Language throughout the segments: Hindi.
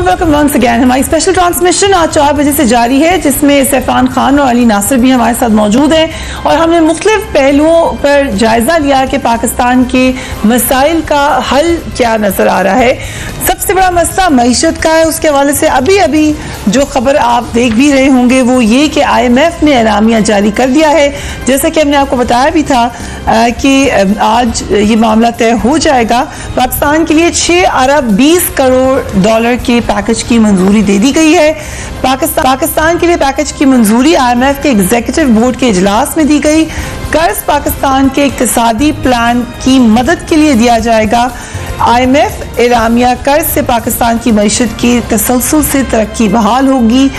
Welcome once again. हमारी स्पेशल ट्रांसमिशन आज 4 बजे से जारी है, जिसमें सैफान खान और अली नासिर भी हमारे साथ मौजूद हैं और हमने मुख्तलिफ पहलुओं पर जायजा लिया कि पाकिस्तान के मसाइल का हल क्या नजर आ रहा है। सबसे बड़ा मसला मईशत का है। उसके हवाले से अभी अभी जो खबर आप देख भी रहे होंगे वो ये कि IMF ने एलामिया जारी कर दिया है। जैसे कि हमने आपको बताया भी था कि आज ये मामला तय हो जाएगा। पाकिस्तान के लिए 6 अरब 20 करोड़ डॉलर के पैकेज की मंजूरी दे दी गई है। पाकिस्तान के लिए पैकेज की मंजूरी IMF के एग्जीक्यूटिव बोर्ड के इजलास में दी गई। कर्ज पाकिस्तान के इक्तिसादी प्लान की मदद के लिए दिया जाएगा। IMF एलामिया कर्ज से पाकिस्तान की मईशत की तसलसल से तरक्की बहाल होगी।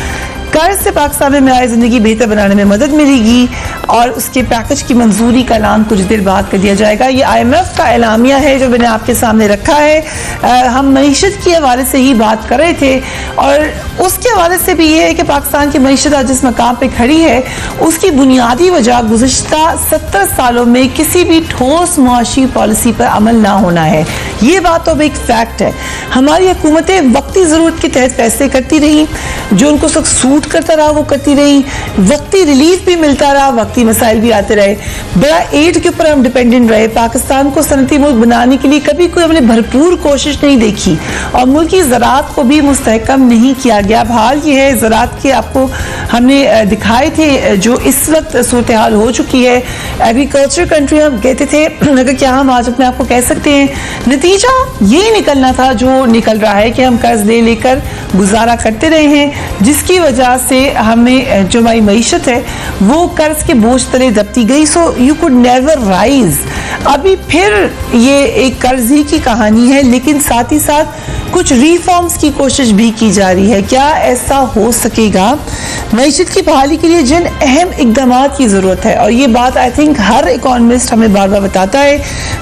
कर्ज से पाकिस्तान में मेयार जिंदगी बेहतर बनाने में मदद मिलेगी और उसके पैकेज की मंजूरी का ऐलान कुछ देर बाद कर दिया जाएगा। ये IMF का एलामिया है जो मैंने आपके सामने रखा है। हम मईशत के हवाले से ही बात कर रहे थे और उसके हवाले से भी ये है कि पाकिस्तान की मईशत आज जिस मकाम पे खड़ी है उसकी बुनियादी वजह गुज़िश्ता 70 सालों में किसी भी ठोस मुआशी पॉलिसी पर अमल ना होना है। ये बात तो अब एक फैक्ट है। हमारी हुकूमतें वक्ती ज़रूरत के तहत फैसले करती रही, जो उनको सूट करता रहा वो करती रही। वक्ती रिलीफ भी मिलता रहा, वक्ती मसाइल भी आते रहे। बड़ा एड के ऊपर हम डिपेंडेंट रहे। पाकिस्तान को सनती मुल्क बनाने के लिए कभी कोई हमने भरपूर कोशिश नहीं देखी और मुल्क की ज़राअत को भी मुस्तहकम नहीं किया गया। हाल ये है ज़राअत के आपको हमने दिखाए थे जो इस वक्त सूरत हाल हो चुकी है। एग्रीकल्चर कंट्री हम कहते थे, अगर क्या हम आज अपने आप को कह सकते हैं। नतीजा ये निकलना था जो निकल रहा है कि हम कर्ज ले लेकर गुजारा करते रहे हैं, जिसकी वजह से हमें जो हमारी मईशत है वो कर्ज के बोझ तले दबती गई। So you could never rise. अभी फिर ये एक कर्ज ही की कहानी है, लेकिन साथ ही साथ कुछ रिफॉर्म्स की कोशिश भी की जा रही है। क्या ऐसा हो सकेगा? मईशत की बहाली के लिए जिन अहम इकदाम की ज़रूरत है, और ये बात आई थिंक हर इकोनॉमिस्ट हमें बार बार बताता है।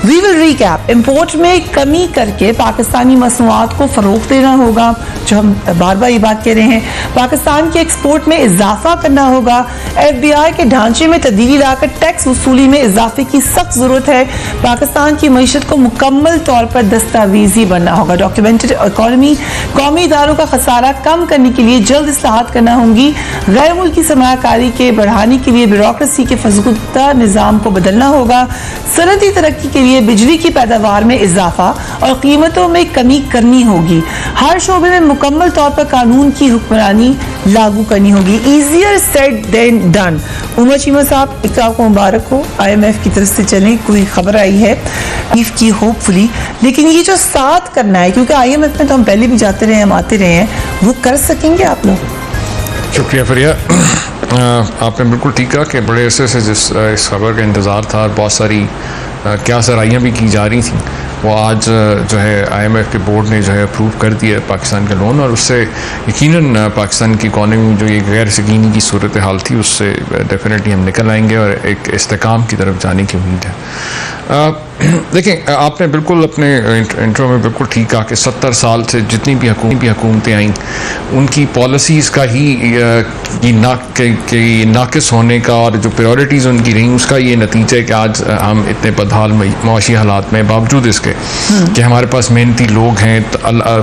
We will recap. इम्पोर्ट में कमी करके पाकिस्तानी मसनूआत को फ़रोग़ देना होगा, जो हम बार बार ये बात कह रहे हैं। पाकिस्तान के एक्सपोर्ट में इजाफा करना होगा। FBI के ढांचे में तब्दीली लाकर टैक्स वसूली में इजाफे की सख्त ज़रूरत है। पाकिस्तान की मईशत को मुकम्मल तौर पर दस्तावेजी बनना होगा। डॉक्यूमेंटेड इकॉनमी, कौमी इदारों का खसारा कम करने के लिए जल्द इस्लाहात करना होंगी। गैर मुल्की सरमायाकारी के बढ़ाने के लिए ब्यूरोक्रेसी के फज़गुफ्ता निज़ाम को बदलना होगा। सनती तरक्की के लिए बिजली की पैदावार में इजाफा और कीमतों में कमी करनी होगी। हर शोबे में मुकम्मल तौर पर कानून की हुक्मरानी लागू करनी होगी। Easier said than done. Umar Cheema साहब, एक तो आपको मुबारक हो, IMF की तरफ से चलें, कोई खबर आई है की होपफुली, लेकिन ये जो साथ करना है, क्योंकि IMF में तो हम पहले भी जाते रहे, हम आते रहे हैं, वो कर सकेंगे आप लोग? शुक्रिया फरिया। आपने बिल्कुल ठीक कहा कि बड़े अरसे से इस खबर का इंतज़ार था और बहुत सारी क्या सराहियाँ भी की जा रही थी, वो आज जो है IMF के बोर्ड ने जो है अप्रूव कर दिया पाकिस्तान का लोन, और उससे यकीनन पाकिस्तान की इकॉनमी में जो ये गैर यकीनी की सूरत हाल थी उससे डेफिनेटली हम निकल आएंगे और एक इस्तेकाम की तरफ जाने की उम्मीद है। देखें, आपने बिल्कुल अपने इंट्रो में बिल्कुल ठीक कहा कि 70 साल से जितनी भी हुकूमतें आईं उनकी पॉलिसीज़ का ही नाकिस होने का और जो प्रायोरिटीज़ उनकी रहीं उसका ये नतीजा है कि आज हम इतने बदहाल मुआशी हालात में, बावजूद इसके कि हमारे पास मेहनती लोग हैं,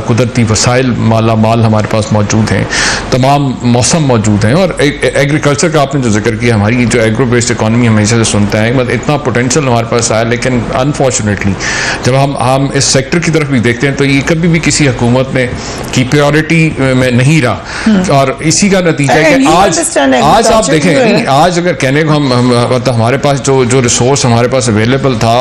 कुदरती वसाइल माला माल हमारे पास मौजूद हैं, तमाम मौसम मौजूद हैं, और एग्रीकल्चर का आपने जो जिक्र किया, हमारी जो एग्रो बेस्ड इकॉनमी हमेशा से सुनता है, मतलब इतना पोटेंशियल हमारे पास आया, लेकिन अनफॉर्चुनेटली जब हम इस सेक्टर की तरफ भी देखते हैं तो ये कभी भी किसी हुकूमत में की प्रायोरिटी में नहीं रहा, और इसी का नतीजा है कि आज आप देखें, आज अगर कहने को हम हमारे पास जो रिसोर्स हमारे पास अवेलेबल था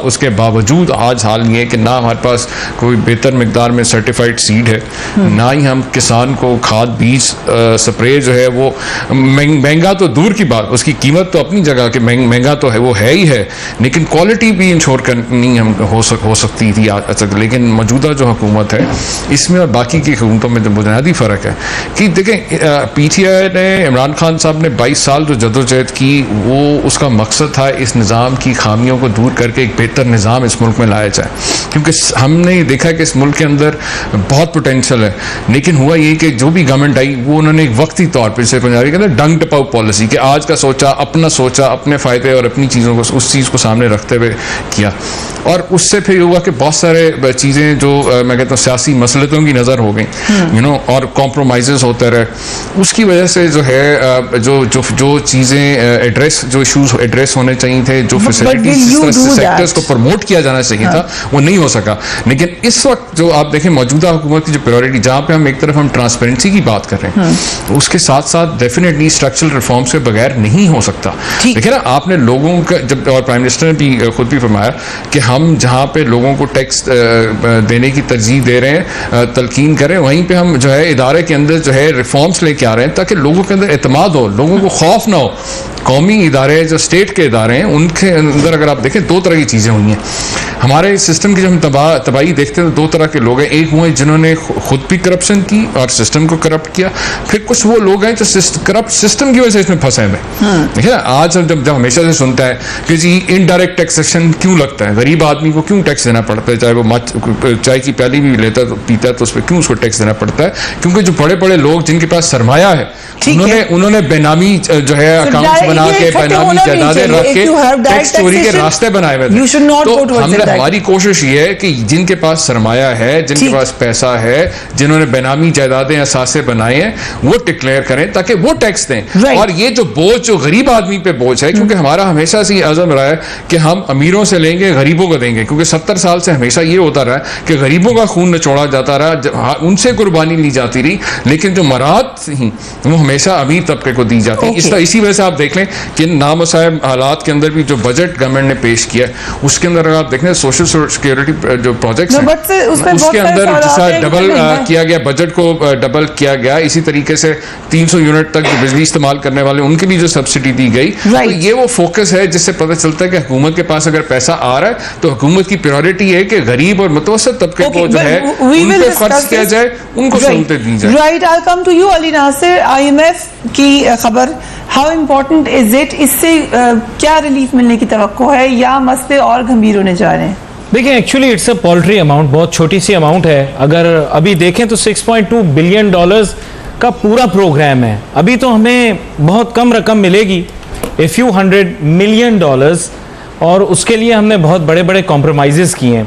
उसके बावजूद आज हाल ये है कि ना हमारे पास कोई बेहतर मिकदार में सर्टिफाइड सीड है, ना ही हम किसान को खाद बीज स्प्रे जो है वो महंगा तो दूर की बात, उसकी कीमत तो अपनी जगह कि महंगा तो है, वो है ही है, लेकिन क्वालिटी भी इंश्योर करनी हम हो सकती थी। लेकिन मौजूदा जो हुकूमत है इसमें और बाकी की हुकूमतों में जो बुनियादी फ़र्क है कि देखें पीटीआई ने, इमरान खान साहब ने 22 साल जो जदोजहद की, वो उसका मकसद था इस निज़ाम की खामियों को दूर करके एक बेहतर निज़ाम इस मुल्क में लाया जाए, क्योंकि हमने देखा कि इस मुल्क के अंदर बहुत पोटेंशल है। लेकिन हुआ ये कि जो भी गवर्नमेंट आई वो उन्होंने एक वक्ती तौर पर, जैसे पंजाबी कहते हैं डंग टपाउ पॉलिसी, कि आज का सोचा, अपने फ़ायदे और अपनी चीज़ों को, उस चीज़ को सामने रखते हुए किया। और उससे फिर हुआ कि बहुत सारे चीज़ें जो मैं कहता हूँ सियासी मसलतों की नज़र हो गई, और कॉम्प्रोमाइज़ होते रहे। उसकी वजह से जो है जो चीज़ें एड्रेस, जो इशूज़ एड्रेस होने चाहिए थे, जो फैसिलिटीज सेक्टर्स को प्रमोट किया जाना चाहिए था, वो नहीं हो सका। लेकिन इस वक्त जो आप देखें मौजूदा हुकूमत की जो प्रायोरिटी, जहाँ पे हम एक तरफ हम ट्रांसपेरेंसी की बात कर रहे हैं, उसके साथ साथ डेफिनेटली स्ट्रक्चरल रिफॉर्म्स के बगैर नहीं हो सकता। देखिए ना, आपने लोगों का जब, और प्राइम मिनिस्टर ने भी खुद भी फरमाया कि हम जहाँ पे लोगों को टैक्स देने की तरजीह दे रहे हैं, तलकीन करें, वहीं पे हम जो है इदारे के अंदर जो है रिफॉर्म्स लेके आ रहे हैं, ताकि लोगों के अंदर एतमाद हो, लोगों को खौफ ना हो। कौमी इदारे जो स्टेट के इदारे हैं, उनके अंदर अगर आप देखें दो तरह की चीज़ें हुई हैं। हमारे सिस्टम की जब हम तबाही देखते हैं तो दो तरह के लोग हैं। एक वो हैं जिन्होंने खुद भी करप्शन की और सिस्टम को करप्ट किया, फिर कुछ वो लोग हैं जो करप्ट सिस्टम की वजह से इसमें फंसे हुए। देखिए ना, आज जब हमेशा से सुनता है कि जी इनडायरेक्ट टैक्सेशन क्यों लगता है, गरीब आदमी को क्यों टैक्स देना पड़ता है, चाहे वो चाय की प्याली भी लेता है तो पीता है तो उस पर क्यों उसको टैक्स देना पड़ता है? क्योंकि जो बड़े बड़े लोग जिनके पास सरमाया है, उन्होंने बेनामी जो है अकाउंट्स बना के, बेनामी जायदादें रख के टैक्स चोरी के रास्ते बनाए हुए थे। तो हमारी कोशिश ये है कि जिनके पास सरमाया है, जिनके पास पैसा है, जिन्होंने बेनामी जायदादें असासे बनाए हैं, वो डिक्लेयर करें ताकि वो टैक्स दें। और ये जो बोझ, जो गरीब आदमी पे बोझ है, क्योंकि हमारा हमेशा से अज़म रहा है कि हम अमीरों से लेंगे, गरीबों को देंगे, क्योंकि 70 साल से हमेशा ये होता रहा कि गरीबों का खून निचोड़ा जाता रहा, उनसे कुर्बानी ली जाती रही, लेकिन जो मराद थी वो हमेशा अमीर तबके को दी जाती। इसी वजह से आप देख लें कि नामुसाहिब हालात के अंदर भी जो बजट गवर्नमेंट ने पेश किया, उसके अंदर अगर आप देख लें सोशल सिक्योरिटी जो प्रोजेक्ट्स हैं, उसके अंदर जैसा डबल किया गया, बजट को डबल किया गया। इसी तरीके से 300 यूनिट तक जो बिजली इस्तेमाल करने वाले उनके भी जो सब्सिडी दी गई। तो ये वो फोकस है जिससे पता चलता है कि हुकूमत के पास अगर पैसा आ रहा है तो हुकूमत की प्रायोरिटी है कि गरीब और मुतवस्सित तबके को जो है उन पे खर्च किया जाए, उनको सहूलतें दी जाए। Right, I come to you Ali Nasir. IMF की खबर, हाउ इम्पोर्टेंट इज इट? इससे क्या रिलीफ मिलने की तवक्को है या मसले और गंभीर होने जा रहे हैं? देखिए, actually it's a poultry amount, बहुत छोटी सी अमाउंट है। अगर अभी देखें तो $6.2 बिलियन का पूरा प्रोग्राम है। अभी तो हमें बहुत कम रकम मिलेगी, ए फ्यू $100 मिलियन, और उसके लिए हमने बहुत बड़े बड़े कॉम्प्रोमाइज़ किए हैं।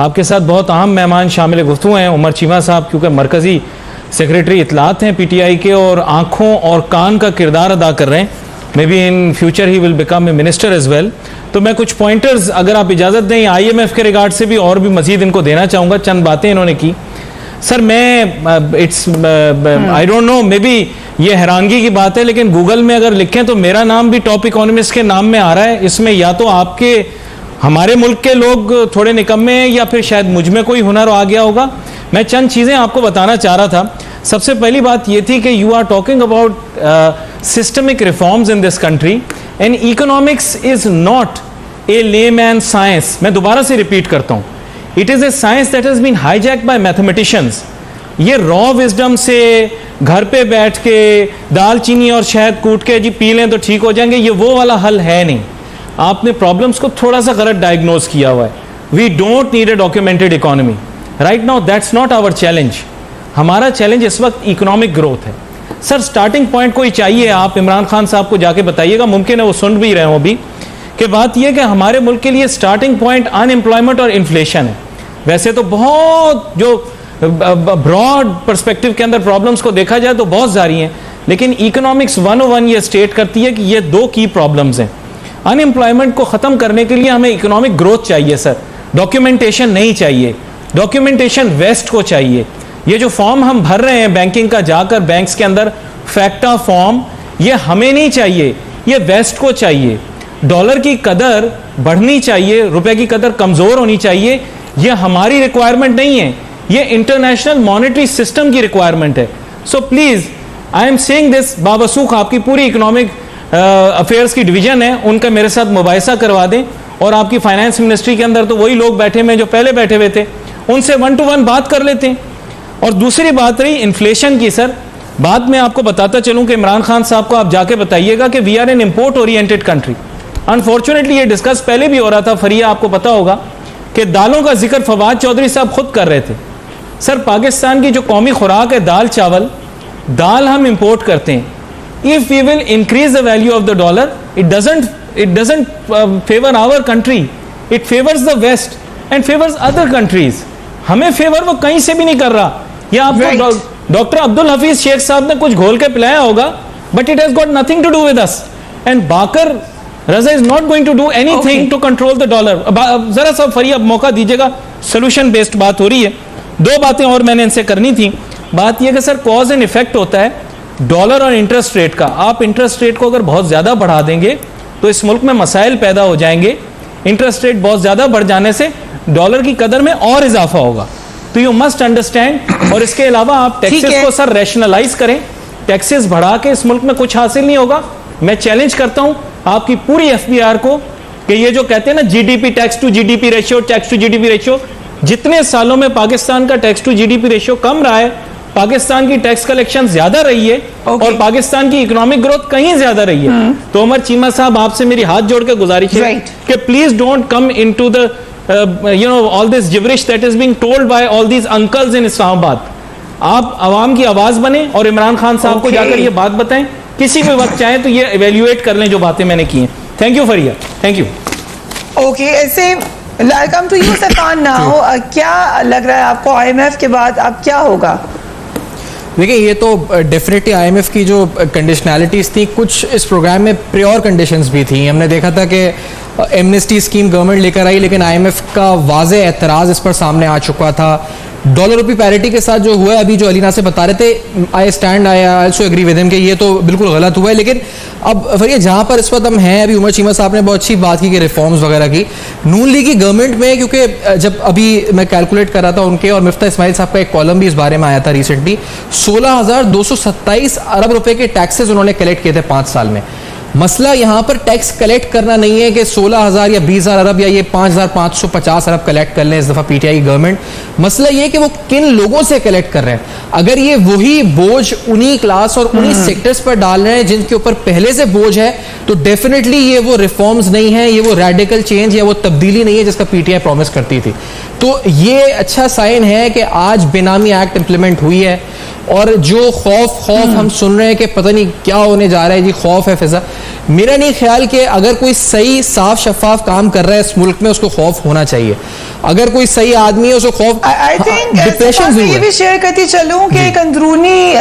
आपके साथ बहुत अहम मेहमान शामिल गुफ्तगू हैं, उमर चीमा साहब, क्योंकि मरकज़ी सेक्रेटरी इतलात हैं PTI के और आँखों और कान का किरदार अदा कर रहे हैं। Maybe in future he will become a minister as well. तो मैं कुछ पॉइंटर्स, अगर आप इजाज़त दें, IMF के रिगार्ड से भी और भी मज़ीद इनको देना चाहूँगा। चंद बातें इन्होंने की। सर, मैं it's I don't know, may be ये हैरानगी की बात है, लेकिन गूगल में अगर लिखें तो मेरा नाम भी टॉप इकोनॉमिस्ट के नाम में आ रहा है। इसमें या तो आपके, हमारे मुल्क के लोग थोड़े निकम्मे हैं, या फिर शायद मुझ में कोई हुनर आ गया होगा। मैं चंद चीज़ें आपको बताना चाह रहा था। सबसे पहली बात ये थी कि you are talking about systemic reforms in this country, and economics is not a layman science. मैं दोबारा से रिपीट करता हूँ, it is a science that has been hijacked by mathematicians. ये रॉ विजडम से घर पे बैठ के दाल चीनी और शहद कूट के जी पी लें तो ठीक हो जाएंगे, ये वो वाला हल है नहीं। आपने प्रॉब्लम्स को थोड़ा सा गलत डायग्नोज किया हुआ है। We don't need a documented economy right now, that's not our challenge. हमारा चैलेंज इस वक्त इकोनॉमिक ग्रोथ है। सर, स्टार्टिंग पॉइंट कोई चाहिए, आप इमरान खान साहब को जाके बताइएगा, मुमकिन है वो सुन भी रहे हो अभी, कि बात यह कि हमारे मुल्क के लिए स्टार्टिंग पॉइंट अनएम्प्लॉयमेंट और इन्फ्लेशन है। वैसे तो बहुत जो ब्रॉड पर्सपेक्टिव के अंदर प्रॉब्लम्स को देखा जाए तो बहुत सारी हैं, लेकिन इकोनॉमिक्स 101 ये स्टेट करती है कि ये दो की प्रॉब्लम्स हैं। अनएम्प्लॉयमेंट को ख़त्म करने के लिए हमें इकोनॉमिक ग्रोथ चाहिए सर, डॉक्यूमेंटेशन नहीं चाहिए। डॉक्यूमेंटेशन वेस्ट को चाहिए। ये जो फॉर्म हम भर रहे हैं बैंकिंग का, जाकर बैंक्स के अंदर फैक्टा फॉर्म, ये हमें नहीं चाहिए, ये वेस्ट को चाहिए। डॉलर की कदर बढ़नी चाहिए, रुपए की कदर कमज़ोर होनी चाहिए, ये हमारी रिक्वायरमेंट नहीं है, ये इंटरनेशनल मॉनेटरी सिस्टम की रिक्वायरमेंट है। So please, I am saying this, बावसूख आपकी पूरी इकोनॉमिक अफेयर्स की डिवीजन है, उनका मेरे साथ मुबाहिसा करवा दें, और आपकी फाइनेंस मिनिस्ट्री के अंदर तो वही लोग बैठे हुए जो पहले बैठे हुए थे, उनसे 1 to 1 बात कर लेते हैं। और दूसरी बात रही इन्फ्लेशन की, सर बाद में आपको बताता चलूं कि इमरान खान साहब को आप जाके बताइएगा कि we are an import oriented country. Unfortunately ये डिस्कस पहले भी हो रहा था, फरिया आपको पता होगा कि दालों का जिक्र फवाद चौधरी साहब खुद कर रहे थे। सर, पाकिस्तान की जो कौमी खुराक है दाल चावल, दाल हम इंपोर्ट करते हैं। If we will increase the value of the dollar, it doesn't favour our country, it favours the west and favours other countries. हमें फेवर वो कहीं से भी नहीं कर रहा। या आपको डॉक्टर अब्दुल हफीज शेख साहब ने कुछ घोल के पिलाया होगा, but it has got nothing to do with us, and Baqar Raza is not going to do anything to control the dollar. जरा सा फरिया मौका दीजिएगा, सोल्यूशन बेस्ड बात हो रही है। दो बातें और मैंने इनसे करनी थी। बात यह कि सर कॉज एंड इफेक्ट होता है डॉलर और इंटरेस्ट रेट का। आप इंटरेस्ट रेट को अगर बहुत ज्यादा बढ़ा देंगे तो इस मुल्क में मसाइल पैदा हो जाएंगे। इंटरेस्ट रेट बहुत ज्यादा बढ़ जाने से डॉलर की कदर में और इजाफा होगा। तो यू मस्ट अंडरस्टैंड। और इसके अलावा आप टैक्सेस को सर रैशनलाइज करें। टैक्सेस बढ़ा के इस मुल्क में कुछ हासिल नहीं होगा। मैं चैलेंज करता हूं आपकी पूरी एफबीआर को कि ये जो कहते हैं ना GDP tax to GDP ratio, tax to GDP ratio, जितने सालों में पाकिस्तान का टैक्स टू जीडीपी रेशियो कम रहा है, पाकिस्तान की टैक्स कलेक्शन ज्यादा रही है और पाकिस्तान की इकोनॉमिक ग्रोथ कहीं ज्यादा रही है। तो उमर चीमा साहब, आपसे मेरी हाथ जोड़ के गुजारिश है कि please don't come into the all this gibberish that is being told by all these uncles in Islamabad. आप आवाम की आवाज बने और इमरान खान साहब को जाकर ये बात बताएं। किसी भी वक्त चाहें तो ये इवेल्युएट कर लें जो बातें मैंने की हैं। Thank you Fariya, thank you. Okay, ऐसे वेलकम टू यू सफान नाउ। क्या लग रहा है आपको IMF के बाद अब क्या होगा? देखिए, ये तो डेफिनेटली IMF की जो कंडीशनैलिटीज़ थी, कुछ इस प्रोग्राम में प्योर कंडीशंस भी थी। हमने देखा था कि एमनेस्टी स्कीम गवर्नमेंट लेकर आई, लेकिन IMF का वाज़े एतराज़ इस पर सामने आ चुका था। डॉलर रुपी पैरिटी के साथ जो हुआ है, अभी जो अलीना से बता रहे थे, I also agree with him कि ये तो बिल्कुल गलत हुआ है। लेकिन अब फिर जहाँ पर इस वक्त हम हैं, अभी उमर चीमा साहब ने बहुत अच्छी बात की कि रिफॉर्म्स वगैरह की नून लीग की गवर्नमेंट में, क्योंकि जब अभी मैं कैलकुलेट कर रहा था उनके और मिफ्ता इस्माइल साहब का एक कॉलम भी इस बारे में आया था रिसेंटली, 16,227 अरब रुपए के टैक्सेस उन्होंने कलेक्ट किए थे 5 साल में। मसला यहाँ पर टैक्स कलेक्ट करना नहीं है कि 16,000 या 20,000 अरब या ये 5,550 अरब कलेक्ट कर लें इस दफ़ा PTI की गवर्नमेंट। मसला ये कि वो किन लोगों से कलेक्ट कर रहे हैं। अगर ये वही बोझ उन्हीं क्लास और उन्हीं सेक्टर्स पर डाल रहे हैं जिनके ऊपर पहले से बोझ है, तो डेफिनेटली ये वो रिफॉर्म्स नहीं है, ये वो रेडिकल चेंज या वो तब्दीली नहीं है जिसका PTI प्रॉमिस करती थी। तो ये अच्छा साइन है कि आज बेनामी एक्ट इंप्लीमेंट हुई है। और जो खौफ हम सुन रहे हैं कि पता नहीं क्या होने जा रहा है, जी खौफ है फिजा। मेरा नहीं ख्याल कि अगर कोई सही साफ शफाफ काम कर रहा है इस मुल्क में, उसको खौफ होना चाहिए। अगर कोई सही आदमी है उसको खौफ, आई थिंक डिप्रेशन ये भी शेयर करती चलूं कि एक अंदरूनी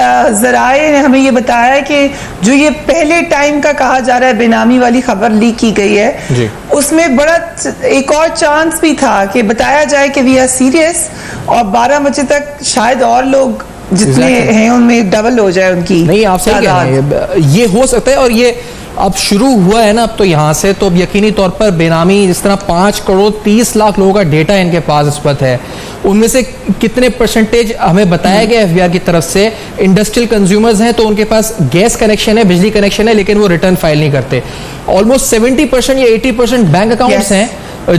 जराए ने हमें ये बताया है कि जो ये पहले टाइम का कहा जा रहा है बेनामी वाली खबर लीक की गई है, उसमें बड़ा एक और चांस भी था कि बताया जाए कि वी आर सीरियस और 12 बजे तक शायद और लोग जितने हैं उनमें डबल हो जाए उनकी। नहीं, आप सही कह रहे हैं, ये हो सकता है। और ये अब शुरू हुआ है ना अब तो यहाँ से, तो अब यकीनी तौर पर बेनामी जिस तरह 5 करोड़ 30 लाख लोगों का डेटा इनके पास इस वक्त है, उनमें से कितने परसेंटेज हमें बताया गया FBR की तरफ से इंडस्ट्रियल कंज्यूमर्स हैं, तो उनके पास गैस कनेक्शन है, बिजली कनेक्शन है, लेकिन वो रिटर्न फाइल नहीं करते। ऑलमोस्ट 70% या 80% बैंक अकाउंट्स हैं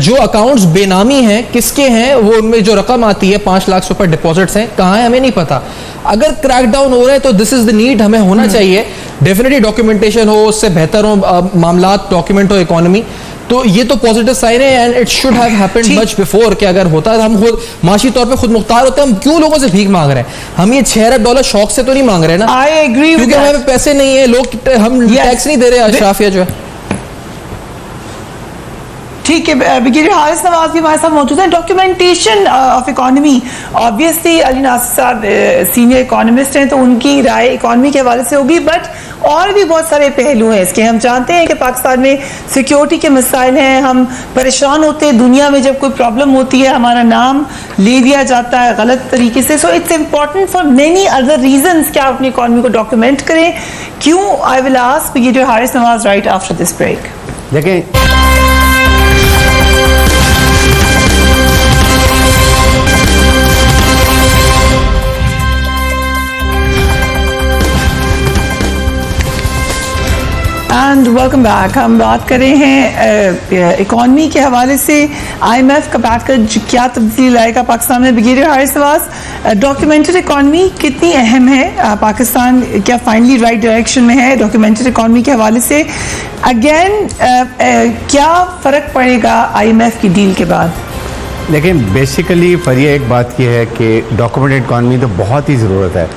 जो अकाउंट्स बेनामी हैं। किसके हैं वो, उनमें जो रकम आती है 5 लाख से ऊपर डिपॉजिट्स हैं, कहाँ है हमें नहीं पता। अगर क्रैकडाउन हो रहा है तो दिस इज द नीड, हमें होना चाहिए। डेफिनेटली डॉक्यूमेंटेशन हो, उससे बेहतर हो मामला, डॉक्यूमेंट हो इकोनॉमी, तो ये तो पॉजिटिव साइन है and it should have happened much before. कि अगर होता है हम खुद माशी तौर पे खुद मुख्तार होते हैं, हम क्यों लोगों से भीख मांग रहे हैं? हम ये $6 अरब शौक से तो नहीं मांग रहे ना। आई एग्री, क्योंकि हमें पैसे नहीं है, लोग हम टैक्स नहीं दे रहे अशराफिया जो है। ठीक है, ब्रिगेडियर हारिस नवाज भी हमारे साथ मौजूद हैं। Documentation of economy, obviously Ali Nasir साहब सीनियर इकोनॉमिस्ट हैं तो उनकी राय इकोनॉमी के हवाले से होगी, बट और भी बहुत सारे पहलू हैं इसके। हम जानते हैं कि पाकिस्तान में सिक्योरिटी के मसाइल हैं, हम परेशान होते हैं, दुनिया में जब कोई प्रॉब्लम होती है हमारा नाम ले लिया जाता है गलत तरीके से। So it's important for many other reasons कि आप अपनी इकोनॉमी को डॉक्यूमेंट करें। क्यों? I will ask brigadier Haris Nawaz right after this break. देखिए, एंड वेलकम बैक। हम बात कर रहे हैं इकॉनमी के हवाले से IMF का पैकेज क्या तब्दीली लाएगा पाकिस्तान में। Brigadier Haris Nawaz, documented economy कितनी अहम है, पाकिस्तान क्या फाइनली राइट डायरेक्शन में है डॉक्यूमेंटेड इकॉनमी के हवाले से? अगेन क्या फ़र्क पड़ेगा IMF की डील के बाद? लेकिन बेसिकली फरिया एक बात यह है कि डॉक्यूमेंटेड इकॉनमी तो बहुत ही ज़रूरत है,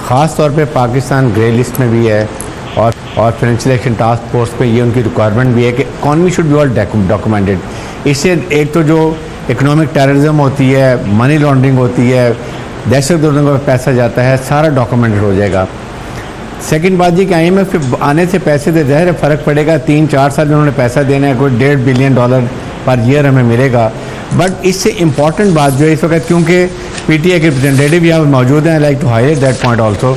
ख़ास तौर पे पाकिस्तान ग्रे लिस्ट में भी है और फाइनेंशियल एक्शन टास्क फोर्स पे ये उनकी रिक्वायरमेंट भी है कि economy should be all documented. इससे एक तो जो इकोनॉमिक टेररिज्म होती है, मनी लॉन्ड्रिंग होती है, दहशतगर्दों का पैसा जाता है, सारा डॉक्यूमेंटेड हो जाएगा। सेकंड बात ये कि IMF के आने से पैसे से ज़ाहिर फ़र्क पड़ेगा। 3-4 साल में उन्होंने पैसा देना है, कोई $1.5 बिलियन पर ईयर हमें मिलेगा। बट इससे इम्पॉर्टेंट बात जो है इस वक्त, क्योंकि PTA के रिप्रेजेंटेटिव यहाँ पर मौजूद हैं, I like to highlight that point also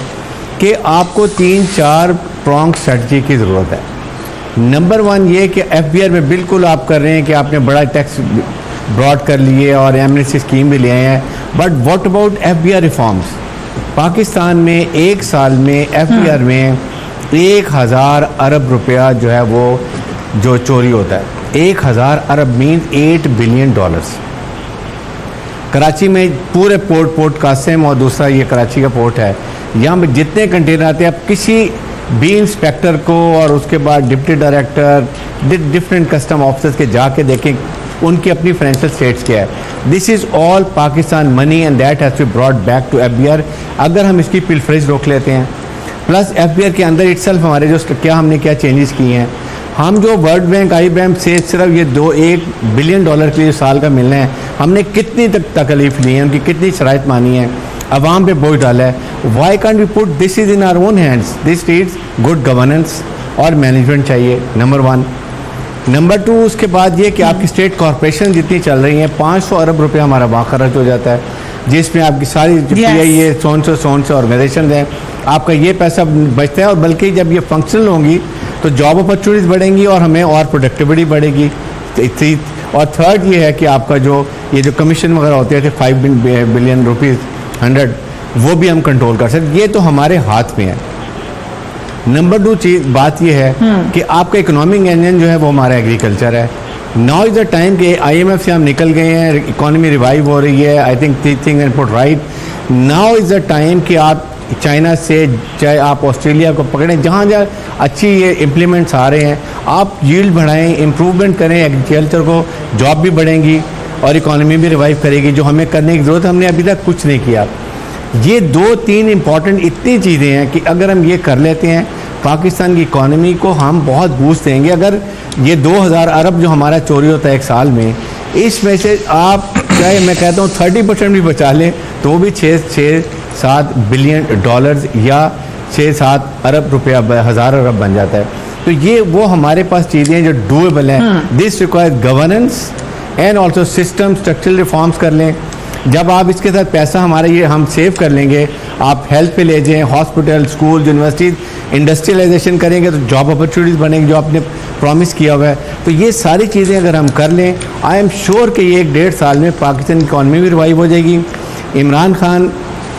कि आपको 3-4 प्रॉन्ग स्ट्रेटजी की ज़रूरत है। नंबर 1 ये कि FBR में बिल्कुल आप कर रहे हैं कि आपने बड़ा टैक्स ब्रॉड कर लिए और एमनेस्टी स्कीम भी ले आए हैं, but what about FBR reforms? Pakistan में एक साल में FBR में 1000 अरब रुपया जो है वो जो चोरी होता है। 1000 अरब मीन्स $8 बिलियन। कराची में पूरे पोर्ट कासिम और दूसरा ये कराची का पोर्ट है, यहाँ पे जितने कंटेनर आते हैं, आप किसी भी इंस्पेक्टर को और उसके बाद deputy director different custom officers के जाके देखें उनकी अपनी फाइनेंशियल स्टेट्स क्या है। This is all Pakistan money and that has to be brought back to FBR। अगर हम इसकी पिलफरेज रोक लेते हैं, प्लस FBR के अंदर इटसेल्फ हमारे जो हमने क्या चेंजेस किए हैं, हम जो वर्ल्ड बैंक IMF से सिर्फ ये $1 बिलियन के लिए साल का मिलना है, हमने कितनी तकलीफ ली है, उनकी कितनी शराइत मानी है, अवाम पे बोझ डाला है। Why can't we put this is in our own hands? This needs good governance और मैनेजमेंट चाहिए, नंबर 1। नंबर 2 उसके बाद ये कि आपकी स्टेट कॉरपोरेशन जितनी चल रही हैं, 500 अरब रुपये हमारा वहाँ खर्च हो जाता है, जिसमें आपकी सारी PIA सोन से ऑर्गेनाइजेशन हैं, आपका ये पैसा बचता है। और बल्कि जब ये फंक्शनल होंगी तो जॉब अपॉर्चुनिटीज़ बढ़ेंगी और हमें और प्रोडक्टिविटी बढ़ेगी। और थर्ड ये है कि आपका ये जो कमीशन वगैरह होते थे 5 बिलियन रुपीज़ 100, वो भी हम कंट्रोल कर सकते। ये तो हमारे हाथ में है। नंबर 2 बात ये है कि आपका इकोनॉमिक इंजन जो है वो हमारा एग्रीकल्चर है। नाउ इज़ द टाइम कि IMF से हम निकल गए हैं, इकोनॉमी रिवाइव हो रही है। I think thing and put right. Now is the time कि आप चाइना से चाहे आप ऑस्ट्रेलिया को पकड़ें, जहाँ जहाँ अच्छी ये इम्प्लीमेंट्स आ रहे हैं, आप यील्ड बढ़ाएं, इम्प्रूवमेंट करें एग्रीकल्चर को, जॉब भी बढ़ेंगी और इकोनॉमी भी रिवाइव करेगी, जो हमें करने की ज़रूरत है। हमने अभी तक कुछ नहीं किया। ये 2-3 इंपॉर्टेंट इतनी चीज़ें हैं कि अगर हम ये कर लेते हैं, पाकिस्तान की इकॉनमी को हम बहुत बूस्ट देंगे। अगर ये 2000 अरब जो हमारा चोरी होता है एक साल में, इसमें से आप चाहे मैं कहता हूँ 30% भी बचा लें तो भी 6-7 बिलियन डॉलर्स या 6-7 अरब रुपया 1000 अरब बन जाता है। तो ये वो हमारे पास चीज़ें हैं जो डूएबल हैं। This requires governance and also system structural reforms कर लें। जब आप इसके साथ पैसा हमारा ये हम सेव कर लेंगे, आप हेल्थ पे ले जाएं, हॉस्पिटल, स्कूल, यूनिवर्सिटीज़, इंडस्ट्रियलाइजेशन करेंगे तो जॉब अपॉर्चुनिटीज़ बनेंगी जो आपने प्रॉमिस किया हुआ है। तो ये सारी चीज़ें अगर हम कर लें, आई एम श्योर कि ये 1-1.5 साल में पाकिस्तान की इकॉनमी भी रिवाइव हो जाएगी। इमरान खान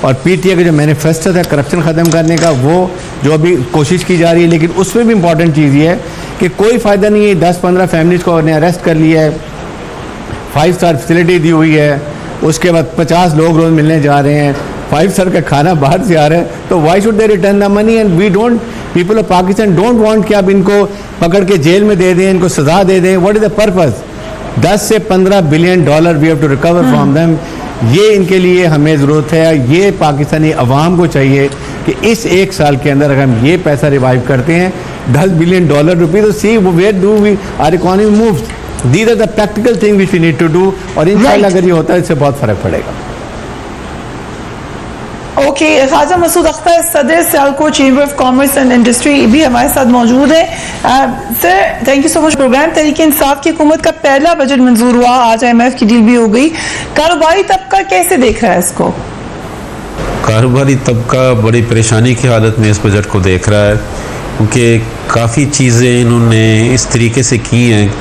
और PTA का जो मैनिफेस्टो था करप्शन ख़त्म करने का, वो जो अभी कोशिश की जा रही है, लेकिन उसमें भी इंपॉर्टेंट चीज़ ये है कि कोई फ़ायदा नहीं है 10-15 फैमिलीज़ को उन्हें अरेस्ट कर लिया है, 5 स्टार फैसिलिटी दी हुई है, उसके बाद 50 लोग रोज़ मिलने जा रहे हैं, 5 स्टार का खाना बाहर से आ रहा है, तो why should they return the money? And we don't, people of Pakistan don't want कि आप इनको पकड़ के जेल में दे दें, इनको सजा दे दें। What is the purpose? 10 से 15 billion dollar we have to recover from them. ये इनके लिए हमें ज़रूरत है। ये पाकिस्तानी अवाम को चाहिए कि इस 1 साल के अंदर अगर हम ये पैसा रिवाइव करते हैं, $10 बिलियन रुपीज़, तो see where do we are economy moves. These are the practical things which we need to do, और इंशाल्लाह अगर ये होता है इससे बहुत फ़र्क पड़ेगा। ओके, ख्वाजा मसूद अख्तर, सदर Sialkot chamber of commerce and industry भी हमारे साथ मौजूद है। Sir, thank you so much. Program Tehreek Insaf की हुकूमत का पहला बजट मंजूर हुआ, आज IMF की डील भी हो गई। कारोबारी तबका कैसे देख रहा है इसको? कारोबारी तबका बड़ी परेशानी की हालत में इस बजट को देख रहा है, क्योंकि काफ़ी चीज़ें इन्होंने इस तरीके से की हैं,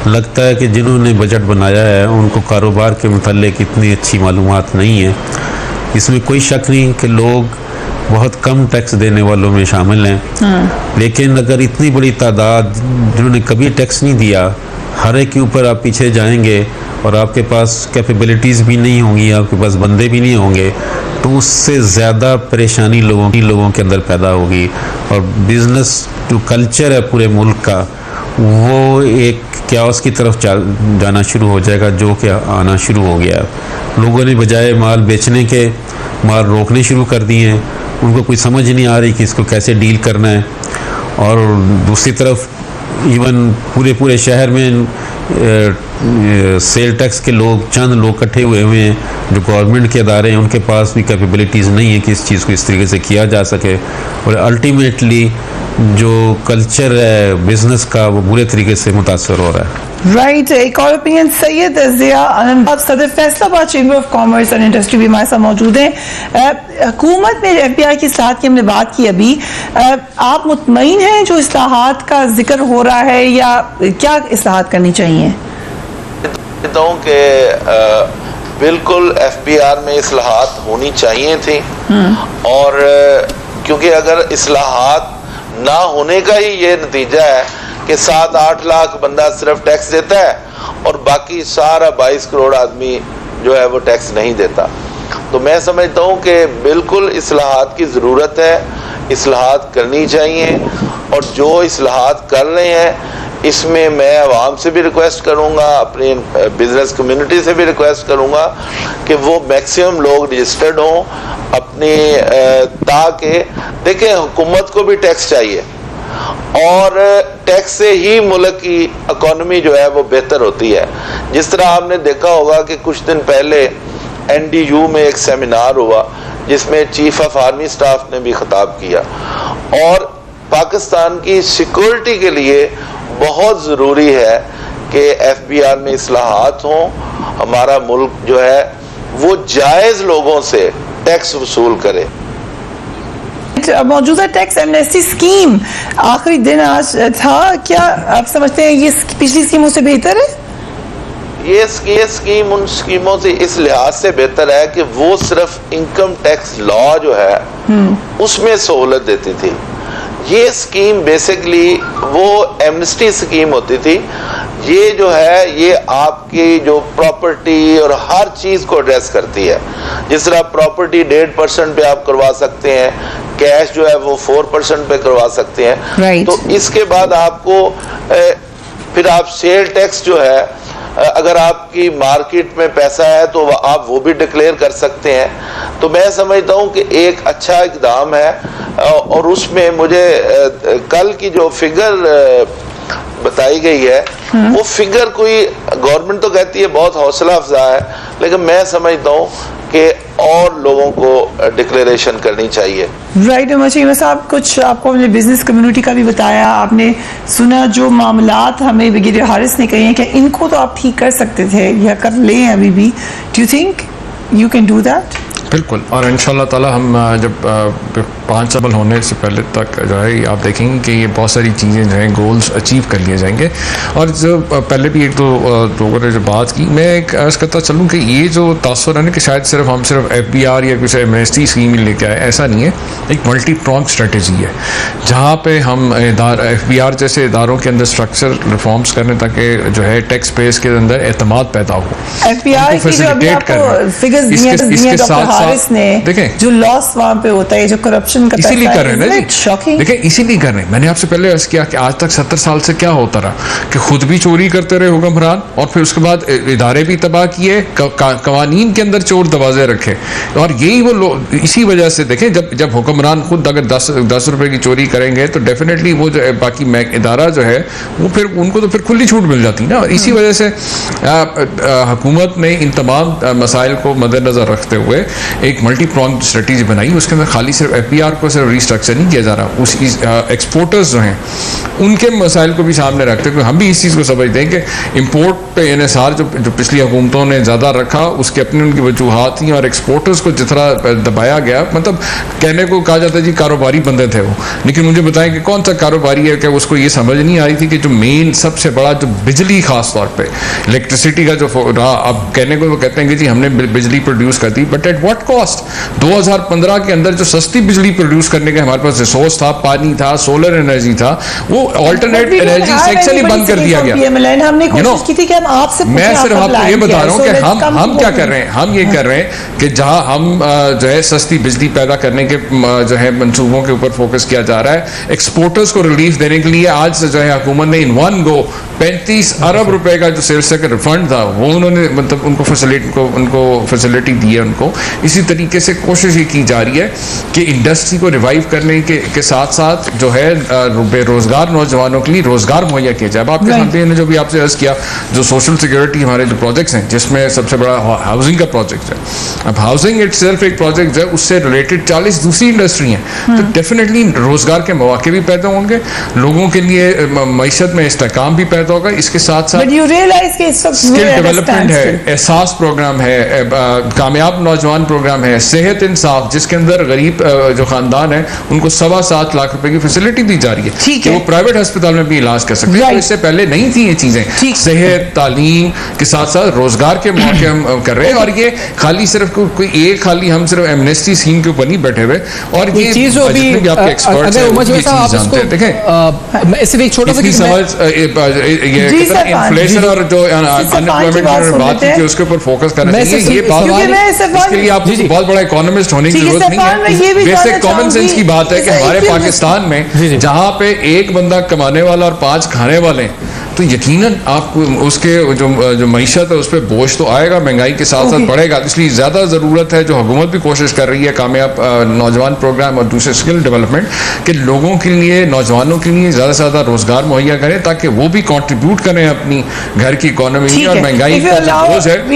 लगता है कि जिन्होंने बजट बनाया है उनको कारोबार के मुताल्लिक इतनी अच्छी मालूमात नहीं है। इसमें कोई शक नहीं कि लोग बहुत कम टैक्स देने वालों में शामिल हैं। लेकिन अगर इतनी बड़ी तादाद जिन्होंने कभी टैक्स नहीं दिया, हर एक के ऊपर आप पीछे जाएंगे और आपके पास कैपेबिलिटीज़ भी नहीं होंगी, आपके पास बंदे भी नहीं होंगे, तो उससे ज़्यादा परेशानी लोगों के अंदर पैदा होगी। और बिज़नेस जो कल्चर है पूरे मुल्क का, वो एक क्याओस की तरफ जाना शुरू हो जाएगा, जो कि आना शुरू हो गया। लोगों ने बजाय माल बेचने के माल रोकने शुरू कर दिए हैं। उनको कोई समझ नहीं आ रही कि इसको कैसे डील करना है। और दूसरी तरफ इवन पूरे शहर में सेल टैक्स के लोग, चंद लोग इकट्ठे हुए हैं जो गवर्नमेंट के अदारे हैं, उनके पास भी कैपेबिलिटीज़ नहीं है कि इस चीज़ को इस तरीके से किया जा सके। और अल्टीमेटली जो कल्चर है बिजनेस का, वो बुरे तरीके से मुतासर हो रहा है। राइट, एक और ओपिनियन सैयद ज़िया आनंद, सदर Faisalabad chamber of commerce and industry भी हमारे साथ मौजूद हैं। हुकूमत में FBI की इस्लाहात की हमने बात की अभी, आप मुतमईन हैं जो इस्लाहात का जिक्र हो रहा है, या क्या इस्लाहात करनी चाहिए? कहता हूँ कि बिल्कुल FBR में इस्लाहात होनी चाहिए थी। और क्योंकि अगर इस्लाहात ना होने का ही ये नतीजा है कि 7-8 लाख बंदा सिर्फ टैक्स देता है और बाकी सारा 22 करोड़ आदमी जो है वो टैक्स नहीं देता, तो मैं समझता हूँ कि बिल्कुल इस्लाहात की ज़रूरत है, इस्लाहात करनी चाहिए। और जो इस्लाहात कर रहे हैं, इसमें मैं आवाम से भी रिक्वेस्ट करूँगा, अपनी बिजनेस कम्युनिटी से भी रिक्वेस्ट करूँगा कि वो मैक्सिमम लोग रजिस्टर्ड हों अपनी, ताकि देखें हुकूमत को भी टैक्स चाहिए और टैक्स से ही मुल्क की इकॉनमी जो है वो बेहतर होती है। जिस तरह आपने देखा होगा कि कुछ दिन पहले NDU में एक सेमिनार हुआ जिसमें चीफ ऑफ आर्मी स्टाफ ने भी खिताब किया, और पाकिस्तान की सिक्योरिटी के लिए बहुत ज़रूरी है कि FBR में इस्लाहात हों, हमारा मुल्क जो है वो जायज़ लोगों से टैक्स वसूल करे। मौजूदा टैक्स एमनेस्टी स्कीम आखिरी दिन आज था, क्या आप समझते हैं ये पिछली स्कीमों से बेहतर है? ये स्कीम उन स्कीमों से इस लिहाज से बेहतर है कि वो सिर्फ इनकम टैक्स लॉ जो है उसमें सहूलत देती थी। ये स्कीम बेसिकली वो एमनेस्टी स्कीम होती थी। ये जो है ये आपकी जो प्रॉपर्टी और हर चीज़ को एड्रेस करती है। जिस तरह प्रॉपर्टी 1.5% पे आप करवा सकते हैं, कैश जो है वो 4% पे करवा सकते हैं। Right. तो इसके बाद आपको फिर आप सेल टैक्स जो है, अगर आपकी मार्केट में पैसा है तो आप वो भी डिक्लेयर कर सकते हैं। तो मैं समझता हूँ कि एक अच्छा इकदाम है। और उसमें मुझे कल की जो फिगर बताई गई है वो फिगर कोई, गवर्नमेंट तो कहती है बहुत हौसला अफजा है, लेकिन मैं समझता हूँ कि और लोगों को डिक्लेरेशन करनी चाहिए। राइट मशीमा साहब, कुछ आपको अपने बिजनेस कम्युनिटी का भी बताया, आपने सुना जो मामलात हमें ब्रिगेडियर हारिस ने कहे हैं कि इनको तो आप ठीक कर सकते थे या कर लें अभी भी। Do you think you can do that? बिल्कुल, और इंशाल्लाह ताला हम जब 5 साल होने से पहले तक जो है आप देखेंगे कि ये बहुत सारी चीज़ें जो हैं गोल्स अचीव कर लिए जाएंगे। और जो पहले भी एक दो लोगों ने जो बात की, मैं एक अर्ज़ करता चलूँ कि ये जो तासुर है ना कि शायद सिर्फ हम सिर्फ FBR या कुछ एमनेस्टी स्कीम ही लेके आए, ऐसा नहीं है। एक मल्टी प्रॉन्ग स्ट्रेटजी है जहाँ पे हम FBR जैसे इदारों के अंदर स्ट्रक्चर रिफॉर्म्स करने ताकि जो है टैक्स पेस के अंदर एतमाद पैदा हो। FBR की जो अभी आपको फिगर्स दिए डॉक्टर हारिस ने, देखें जो लॉस वहाँ पे होता है, जो करप्शन का इसीलिए कर रहे हैं ना जी, देखिए इसीलिए कर रहे हैं। मैंने आपसे पहले अर्ज किया कि आज तक 70 साल से क्या होता रहा कि खुद भी चोरी करते रहे हुक्मरान, और फिर उसके बाद इदारे भी तबाह किए, कवानीन के अंदर चोर दरवाजे रखे। और यही वो लोग, इसी वजह से देखें जब हुक्मरान खुद अगर 10 रुपए की चोरी करेंगे तो डेफिनेटली वो जो है बाकी इदारा जो है वो फिर उनको तो फिर खुली छूट मिल जाती ना। और इसी वजह से हुकूमत ने इन तमाम मसाइल को मद्देनजर रखते हुए एक मल्टी प्रॉन्ग स्ट्रेटजी बनाई। उसके अंदर खाली सिर्फ FBR को सिर्फ रिस्ट्रक्चर नहीं किया जा रहा, उस एक्सपोर्टर्स जो हैं उनके मसाइल को भी सामने रखते हुए हम भी इस चीज़ को समझते हैं कि इम्पोर्ट पे NSR जो पिछली हुकूमतों ने ज़्यादा रखा, उसके अपनी उनकी वजूहात थी, और एक्सपोर्टर्स को जितना दबाया गया, मतलब कहने को कहा जाता है जी कारोबारी बंदे थे वो, लेकिन मुझे बताएं कि कौन सा कारोबारी है कि उसको ये समझ नहीं आ रही थी कि जो मेन सबसे बड़ा जो बिजली, खास तौर पे इलेक्ट्रिसिटी का जो अब कहने को वो कहते हैं कि जी हमने बिजली प्रोड्यूस कर दी, बट एट व्हाट कॉस्ट? 2015 के अंदर जो सस्ती बिजली प्रोड्यूस करने का हमारे पास रिसोर्स था, पानी था, सोलर एनर्जी था, वो ऑल्टरनेट एनर्जी सेक्शन ही बंद कर दिया गया। हमने कोशिश की थी कि हम आपसे मैं सिर्फ आपको ये बता रहा हूँ कि हम क्या कर रहे हैं, हम ये कर रहे हैं कि जहां हम जो है सस्ती बिजली पैदा करने के जो है मंसूबों के ऊपर फोकस किया जा रहा है, एक्सपोर्टर्स को रिलीफ देने के लिए आज जो है हुकूमत ने इन वन गो 35 अरब रुपए का जो सेल्स टैक्स रिफंड था वो उन्होंने मतलब उनको फैसिलिटी दी है उनको। इसी तरीके से कोशिश ये की जा रही है कि इंडस्ट्री को रिवाइव करने के साथ साथ जो है बेरोजगार नौजवानों के लिए रोजगार मुहैया किया जाए। अब आपके सामने ने जो भी आपसे अर्ज किया, जो सोशल सिक्योरिटी हमारे जो प्रोजेक्ट्स हैं, जिसमें सबसे बड़ा हाउसिंग का प्रोजेक्ट है। अब हाउसिंग इटसेल्फ एक प्रोजेक्ट है, उससे रिलेटेड 40 दूसरी इंडस्ट्री हैं, तो डेफिनेटली रोजगार के मौके भी पैदा होंगे, लोगों के लिए मईशत में इस्तेहकाम भी पैदा होगा। इसके साथ साथ स्किल डेवलपमेंट है, एहसास प्रोग्राम है, कामयाब नौजवान प्रोग्राम है, सेहत इंसाफ जिसके अंदर गरीब जो खानदान है उनको 7.25 लाख रुपए की फैसिलिटी दी जा रही है कि वो प्राइवेट अस्पताल में भी इलाज कर सकते हैं। तो इससे पहले नहीं थी ये चीजें। सेहत, तालीम के साथ साथ रोजगार के मौके हम कर रहे हैं, और ये खाली सिर्फ कोई एक खाली हम सिर्फ एमनेस्टी स्कीम के ऊपर नहीं बैठे हुए। और ये चीज जो भी आपके एक्सपर्ट्स हैं, देखें इससे एक छोटा सा इन्फ्लेशन और जो अनएम्प्लॉयमेंट की बात की उसके ऊपर फोकस करना चाहिए। ये बात इसके लिए आपको बहुत बड़ा इकोनॉमिस्ट होने की जरूरत नहीं है। बेसिक कॉमन सेंस की बात है कि हमारे पाकिस्तान में जहां पे एक बंदा कमाने वाला और 5 खाने वाले हैं, तो यकीनन आपको उसके जो मईशत है उस पर बोझ तो आएगा, महंगाई के साथ साथ बढ़ेगा। इसलिए ज़्यादा ज़रूरत है, जो हुकूमत भी कोशिश कर रही है, कामयाब नौजवान प्रोग्राम और दूसरे स्किल डेवलपमेंट के लोगों के लिए, नौजवानों के लिए ज़्यादा से ज़्यादा रोजगार मुहैया करें ताकि वो भी कंट्रीब्यूट करें अपनी घर की इकोनॉमी और महंगाई का जो बोझ है।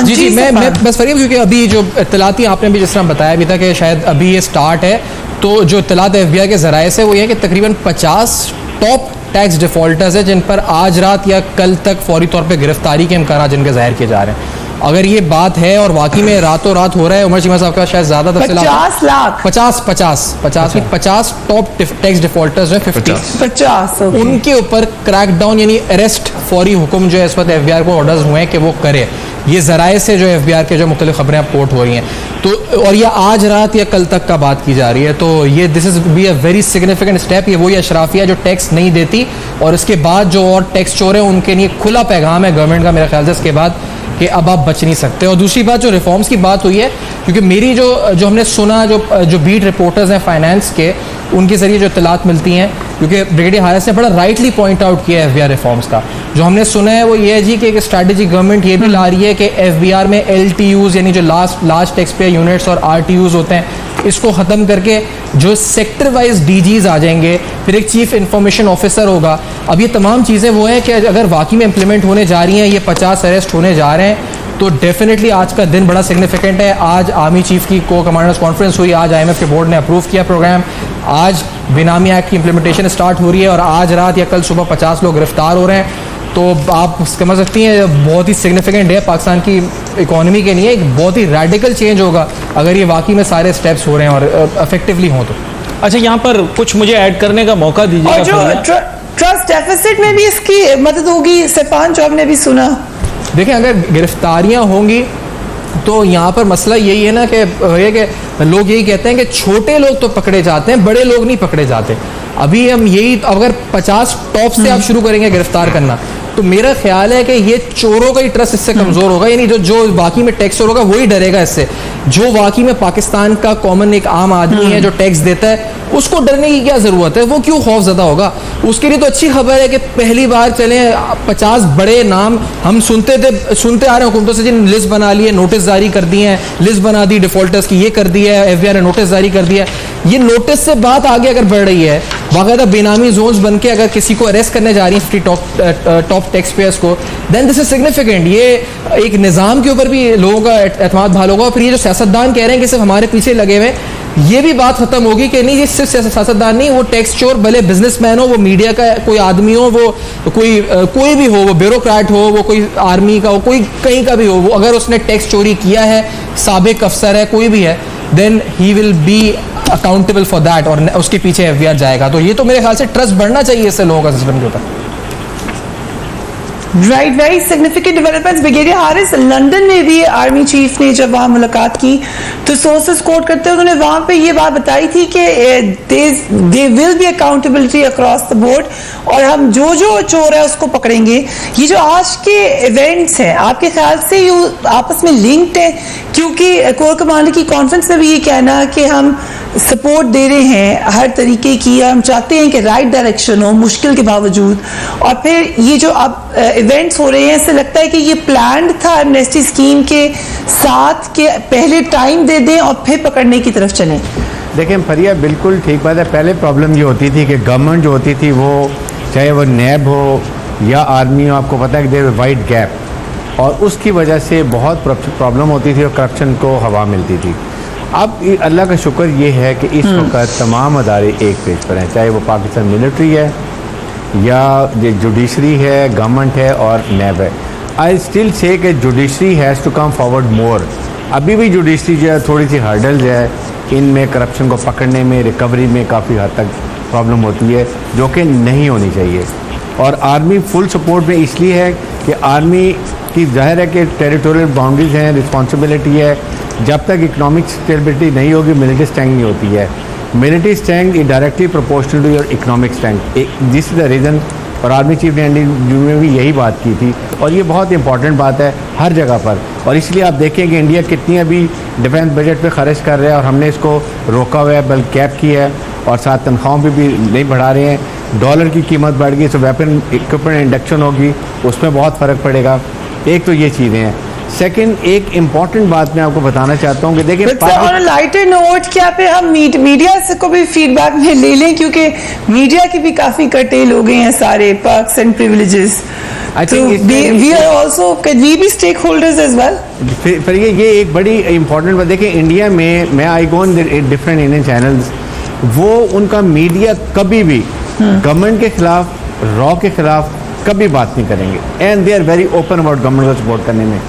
जी मैं बस फरीब, क्योंकि अभी जो इत्तलाती आपने भी जिस तरह बताया भी था कि शायद अभी ये स्टार्ट है, तो जो इत्तलात FBI के ज़राए से वो ये है कि तकरीबन 50 टॉप टैक्स डिफॉल्टर्स है जिन पर आज रात या कल तक फौरी तौर पे गिरफ्तारी के इम्कान जिनके जाहिर किए जा रहे हैं। अगर ये बात है और वाकई में रातों रात हो रहा है, उमर चीमा साहब का शायद ज्यादा 50 टॉप टैक्स डिफॉल्टर्स हैं, 50 उनके ऊपर क्रैकडाउन यानी अरेस्ट फौरी हुक्म जो है इस वक्त FBI को ऑर्डर्स हुए हैं कि वो करे। ये ज़राए से जो FBI के जो मुख्तलिफ खबरें रिपोर्ट हो रही हैं, तो और ये आज रात या कल तक का बात की जा रही है, तो ये this is be a very significant step. ये वही अशराफिया जो टैक्स नहीं देती और इसके बाद जो और टैक्स चोर हैं उनके लिए खुला पैगाम है गवर्नमेंट का मेरे ख्याल से इसके बाद कि अब आप बच नहीं सकते। और दूसरी बात जो रिफॉर्म्स की बात हुई है, क्योंकि मेरी जो हमने सुना जो बीट रिपोर्टर्स हैं फाइनेंस के, उनके जरिए जो इत्तलात मिलती हैं, क्योंकि ब्रिगेडियर हारिस ने बड़ा राइटली पॉइंट आउट किया है FBI रिफॉर्म्स का, जो हमने सुना है वो ये है जी कि एक स्ट्रैटेजी गवर्नमेंट ये भी ला रही है कि FBR में LTUs यानी जो लार्ज टैक्स पेयर यूनिट्स और RTUs होते हैं, इसको ख़त्म करके जो सेक्टर वाइज DGs आ जाएंगे, फिर एक चीफ इंफॉर्मेशन ऑफिसर होगा। अब ये तमाम चीज़ें वो हैं कि अगर वाकई में इम्प्लीमेंट होने जा रही हैं, ये 50 अरेस्ट होने जा रहे हैं, तो डेफिनेटली आज का दिन बड़ा सिग्निफिकेंट है। आज आर्मी चीफ की को कमांडर्स कॉन्फ्रेंस हुई, आज IMF के बोर्ड ने अप्रूव किया प्रोग्राम, आज बेनामी एक्ट की इम्प्लीमेंटेशन स्टार्ट हो रही है और आज रात या कल सुबह 50 लोग गिरफ्तार हो रहे हैं। तो आप समझ सकती हैं बहुत ही सिग्निफिकेंट है पाकिस्तान की इकोनॉमी के लिए, एक बहुत ही रेडिकल चेंज होगा अगर ये वाकई में सारे स्टेप्स हो रहे हैं और इफेक्टिवली हों तो। अच्छा, यहाँ पर कुछ मुझे ऐड करने का मौका दीजिएगा। ट्रस्ट डेफिसिट में भी इसकी मदद होगी, सैफान जो हमने भी सुना। देखें, अगर गिरफ्तारियां होंगी तो यहाँ पर मसला यही है ना कि लोग यही कहते हैं कि छोटे लोग तो पकड़े जाते हैं, बड़े लोग नहीं पकड़े जाते। अभी हम यही, अगर 50 टॉप से आप शुरू करेंगे गिरफ्तार करना, तो मेरा ख्याल है कि ये चोरों का ही ट्रस्ट इससे कमजोर होगा, यानी जो बाकी में टैक्स चोर होगा वही डरेगा इससे। जो वाकई में पाकिस्तान का कॉमन एक आम आदमी है जो टैक्स देता है, उसको डरने की क्या जरूरत है, वो क्यों खौफजदा होगा। उसके लिए तो अच्छी खबर है कि पहली बार चले 50 बड़े नाम हम सुनते आ रहे हैं हुकूमतों से, जिन लिस्ट बना ली है, नोटिस जारी कर दिए हैं, लिस्ट बना दी डिफॉल्टर्स की, ये कर दिया है, FBI ने नोटिस जारी कर दिया। ये नोटिस से बात आगे अगर बढ़ रही है, बाकायदा बेनामी जोन्स बन के अगर किसी को अरेस्ट करने जा रही है 50 टॉप टैक्स पेयर्स को, देन दिस इज सिग्निफिकेंट। ये एक निज़ाम के ऊपर भी लोगों का एतमाद बहाल होगा। फिर ये जो सियासतदान कह रहे हैं कि सिर्फ हमारे पीछे लगे हुए, ये भी बात खत्म होगी कि नहीं, ये सिर्फ सियासतदान नहीं, वो टैक्स चोर भले बिजनेसमैन हो, वो मीडिया का कोई आदमी हो, वो कोई भी हो, वो ब्यूरोक्रेट हो, वो कोई आर्मी का हो, कोई कहीं का भी हो, वो अगर उसने टैक्स चोरी किया है, साबिक अफसर है, कोई भी है, then he will be accountable for that और उसके पीछे एफबीआर जाएगा, तो ये तो मेरे ख्याल से ट्रस्ट बढ़ना चाहिए इससे लोगों का सिस्टम के ऊपर। Right, very significant developments. Brigadier Haris, London में भी आर्मी चीफ ने जब वहां मुलाकात की तो सोर्सेस कोट करते हुए उन्होंने वहां पे ये बात बताई थी कि they will be accountability across the board और हम जो जो चोर है उसको पकड़ेंगे। ये जो आज के इवेंट्स हैं, आपके ख्याल से ये आपस में लिंक्ड है? क्योंकि कोर कमांडर की कॉन्फ्रेंस में भी ये कहना कि हम सपोर्ट दे रहे हैं हर तरीके की, हम चाहते हैं कि राइट डायरेक्शन हो मुश्किल के बावजूद, और फिर ये जो अब इवेंट्स हो रहे हैं, इससे लगता है कि ये प्लान्ड था एमनेस्टी स्कीम के साथ कि पहले टाइम दे दें और फिर पकड़ने की तरफ चलें। देखिए फरिया, बिल्कुल ठीक बात है। पहले प्रॉब्लम ये होती थी कि गवर्नमेंट जो होती थी वो चाहे वो नैब हो या आर्मी हो, आपको पता है कि देयर वाइड गैप, और उसकी वजह से बहुत प्रॉब्लम होती थी और करप्शन को हवा मिलती थी। अब अल्लाह का शुक्र ये है कि इस वक्त तमाम अदारे एक पेज पर हैं, चाहे वो पाकिस्तान मिलिट्री है या जुडिशरी है, गवर्नमेंट है और नैब है। आई स्टिल से कि judiciary has to come forward more. अभी भी जुडिशरी जो है थोड़ी सी हर्डल्स है, इनमें करप्शन को पकड़ने में, रिकवरी में काफ़ी हद तक प्रॉब्लम होती है, जो कि नहीं होनी चाहिए। और आर्मी फुल सपोर्ट में इसलिए है कि आर्मी की जाहिर है कि टेरिटोरियल बाउंड्रीज हैं, रिस्पॉन्सिबिलिटी है। जब तक इकोनॉमिक स्टेबिलिटी नहीं होगी मिलिट्री स्ट्रेंथ नहीं होती है। Military strength is directly proportional to your economic strength. This is the reason, और आर्मी चीफ ने इंटरव्यू में भी यही बात की थी, और ये बहुत इंपॉर्टेंट बात है हर जगह पर। और इसलिए आप देखें कि इंडिया कितनी अभी डिफेंस बजट पे खर्च कर रहा है, और हमने इसको रोका हुआ है, बल्कि कैप की है, और साथ तनख्वाहों पे भी नहीं बढ़ा रहे हैं। डॉलर की कीमत बढ़ गई तो वेपन इक्विपमेंट इंडक्शन होगी, उसमें बहुत फ़र्क पड़ेगा। एक तो ये चीज़ें हैं। सेकंड, एक इम्पॉर्टेंट बात मैं आपको बताना चाहता हूँ कि देखिए ऑन अ लाइटर नोट, क्या पे हम मीडिया से को भी फीडबैक में ले लें, क्योंकि मीडिया के भी काफी कर्टेल हो गए हैं सारे perks and privileges. We are also, can we be stakeholders as well? फिर ये एक बड़ी इंपॉर्टेंट बात। देखिए इंडिया में मैं आई गो इन डिफरेंट इंडियन चैनल्स, वो उनका मीडिया कभी भी गवर्नमेंट के खिलाफ, रॉ के खिलाफ कभी बात नहीं करेंगे, and they are very open about government को सपोर्ट करने में।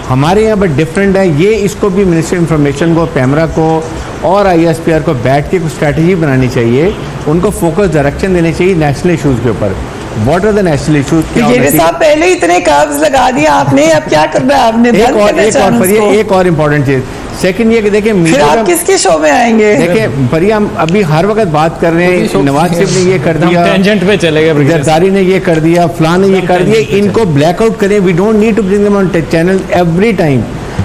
हमारे यहाँ पर डिफरेंट है ये। इसको भी मिनिस्ट्री इंफॉर्मेशन को, पैमरा को और ISPR को बैठ के कुछ स्ट्रैटेजी बनानी चाहिए, उनको फोकस डायरेक्शन देनी चाहिए नेशनल इशूज़ के ऊपर। What are the national issues? ये साहब पहले इतने कर्व्स लगा दिया आपने, अब क्या करना है आपने? एक और इम्पोर्टेंट चीज़। सेकंड ये कि देखिए मीडिया, आप किसके शो में आएंगे? देखिए फरिया, हम अभी हर वक्त बात कर रहे हैं, नवाज शरीफ ने ये कर दिया, टेंजेंट पे चले गए, जरदारी ने ये कर दिया, फलां ने ये कर दिया, इनको ब्लैकआउट करें। We don't need to bring them on channel every time.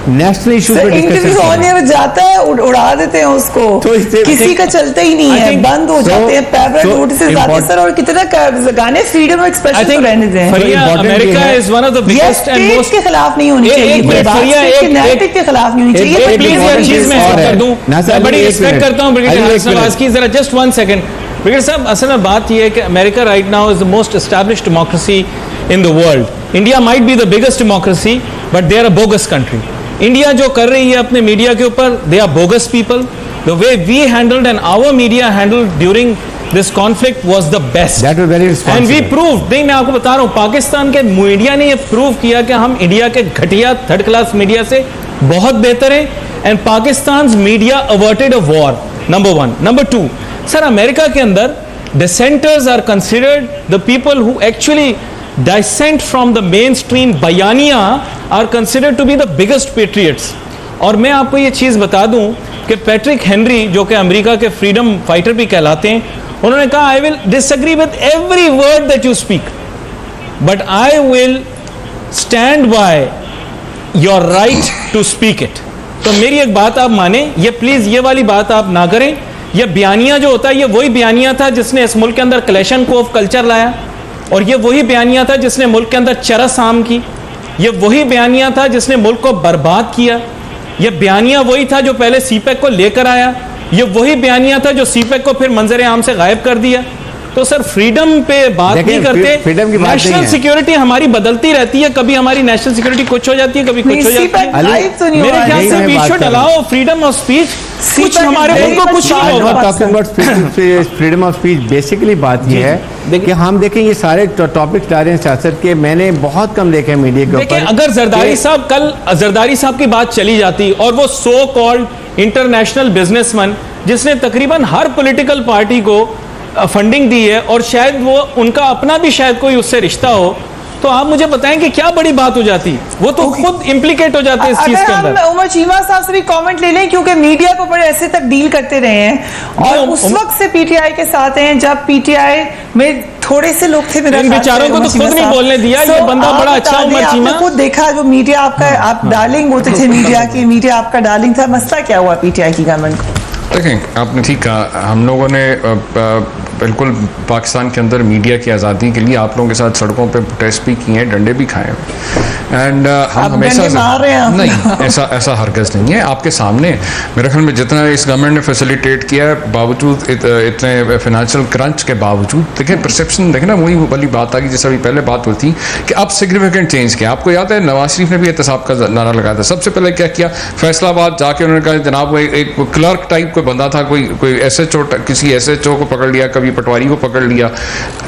National issue पे इंटरव्यू होने जाता है, उड़ा देते हैं उसको, तो किसी का चलता ही नहीं है, बंद हो जाते हैं, पेपर नोटिस आते सर, और कितना कर्व्स लगाने, फ्रीडम ऑफ एक्सप्रेशन को रहने दें। America is one of the biggest and most के खिलाफ नहीं होनी चाहिए, नैरेटिव के खिलाफ नहीं होनी चाहिए। प्लीज ये चीज मैं कर दूं, मैं बड़ी रिस्पेक्ट करता हूं ब्रिगेडियर नवाज की, जरा जस्ट 1 सेकंड। ब्रिगेडियर साहब, असल में बात यह है कि America right now is the most established democracy in the world. India might be the biggest democracy, but they are a bogus country. India जो कर रही है अपने मीडिया के ऊपर, they are bogus people. The way we handled and our media handled during this conflict was the best, and we proved. नहीं, मैं आपको बता रहा हूं, पाकिस्तान के मीडिया ने ये प्रूव किया कि हम इंडिया के घटिया थर्ड क्लास मीडिया से बहुत बेहतर हैं, and Pakistan media averted a war, number 1। Number 2, sir America के अंदर dissenters are considered the people who actually dissent from the mainstream bayaniya are considered to be the biggest patriots। और मैं आपको ये चीज़ बता दूं कि पैट्रिक हेनरी, जो कि अमेरिका के फ्रीडम फाइटर भी कहलाते हैं, उन्होंने कहा I will disagree with every word that you speak, but I will stand by your right to speak it. तो मेरी एक बात आप माने, ये प्लीज ये वाली बात आप ना करें। ये बयानिया जो होता है, ये वही बयानिया था जिसने इस मुल्क के अंदर क्लैशनकोफ कल्चर लाया, और ये वही बयानिया था जिसने मुल्क के अंदर चरस आम की, ये वही बयानिया था जिसने मुल्क को बर्बाद किया, ये बयानिया वही था जो पहले सीपैक को लेकर आया, ये वही बयानिया था जो सीपैक को फिर मंजर आम से गायब कर दिया। तो सर फ्रीडम पे बात नहीं करते, नेशनल सिक्योरिटी हमारी बदलती रहती है, कभी हमारी नेशनल सिक्योरिटी कुछ हो जाती है, कभी कुछ हो जाती है। मेरे ख्याल से we should allow freedom of speech, कुछ हमारे मुल्क को कुछ नहीं होगा। फ्रीडम ऑफ स्पीच बेसिकली बात ये है कि हम देखें ये सारे टॉपिक्स ला रहे हैं सियासत के, मैंने बहुत कम देखे मीडिया के ऊपर। अगर जरदारी साहब, कल जरदारी साहब की बात चली जाती और वो सो कॉल्ड इंटरनेशनल बिजनेसमैन जिसने तकरीबन हर पॉलिटिकल पार्टी को फंडिंग दी है, और शायद वो उनका अपना भी शायद कोई उससे रिश्ता हो, तो आप मुझे बताएं कि क्या बड़ी बात हो जाती? वो तो खुद इम्प्लीकेट हो जाते हैं इस चीज के अंदर। हम उमर चीमा साहब से भी कमेंट ले लें, क्योंकि मीडिया को बड़े ऐसे तक डील करते रहे हैं और उस वक्त से पीटीआई के साथ हैं जब पीटीआई में थोड़े से लोग थे। इन बेचारों को तो खुद नहीं बोलने दिया। ये बंदा बड़ा अच्छा उमर चीमा, खुद देखा जो मीडिया आपका, आप डार्लिंग बोलते थे मीडिया की, मीडिया आपका डार्लिंग था। मसला क्या हुआ पीटीआई की गवर्नमेंट को? देखें, आपने ठीक कहा, हम लोगों ने बिल्कुल पाकिस्तान के अंदर मीडिया की आज़ादी के लिए आप लोगों के साथ सड़कों पे प्रोटेस्ट भी किए हैं, डंडे भी खाए हैं, एंड हम हमेशा नहीं, ऐसा हरगज़ नहीं है। आपके सामने मेरे ख्याल में जितना इस गवर्नमेंट ने फैसिलिटेट किया है, बावजूद इतने फाइनेंशियल क्रंच के बावजूद, देखें परसेप्शन, देखें ना, वही वाली बात आ गई जैसे अभी पहले बात हुई थी कि अब सिग्निफिकेंट चेंज किया। आपको याद है नवाज शरीफ ने भी एहतसाब का नारा लगाया था। सबसे पहले क्या किया, फैसलाबाद जाके उन्होंने कहा जनाब एक क्लर्क टाइप कोई बंदा था, कोई SHO, किसी SHO को पकड़ लिया, कभी पटवारी को पकड़ लिया।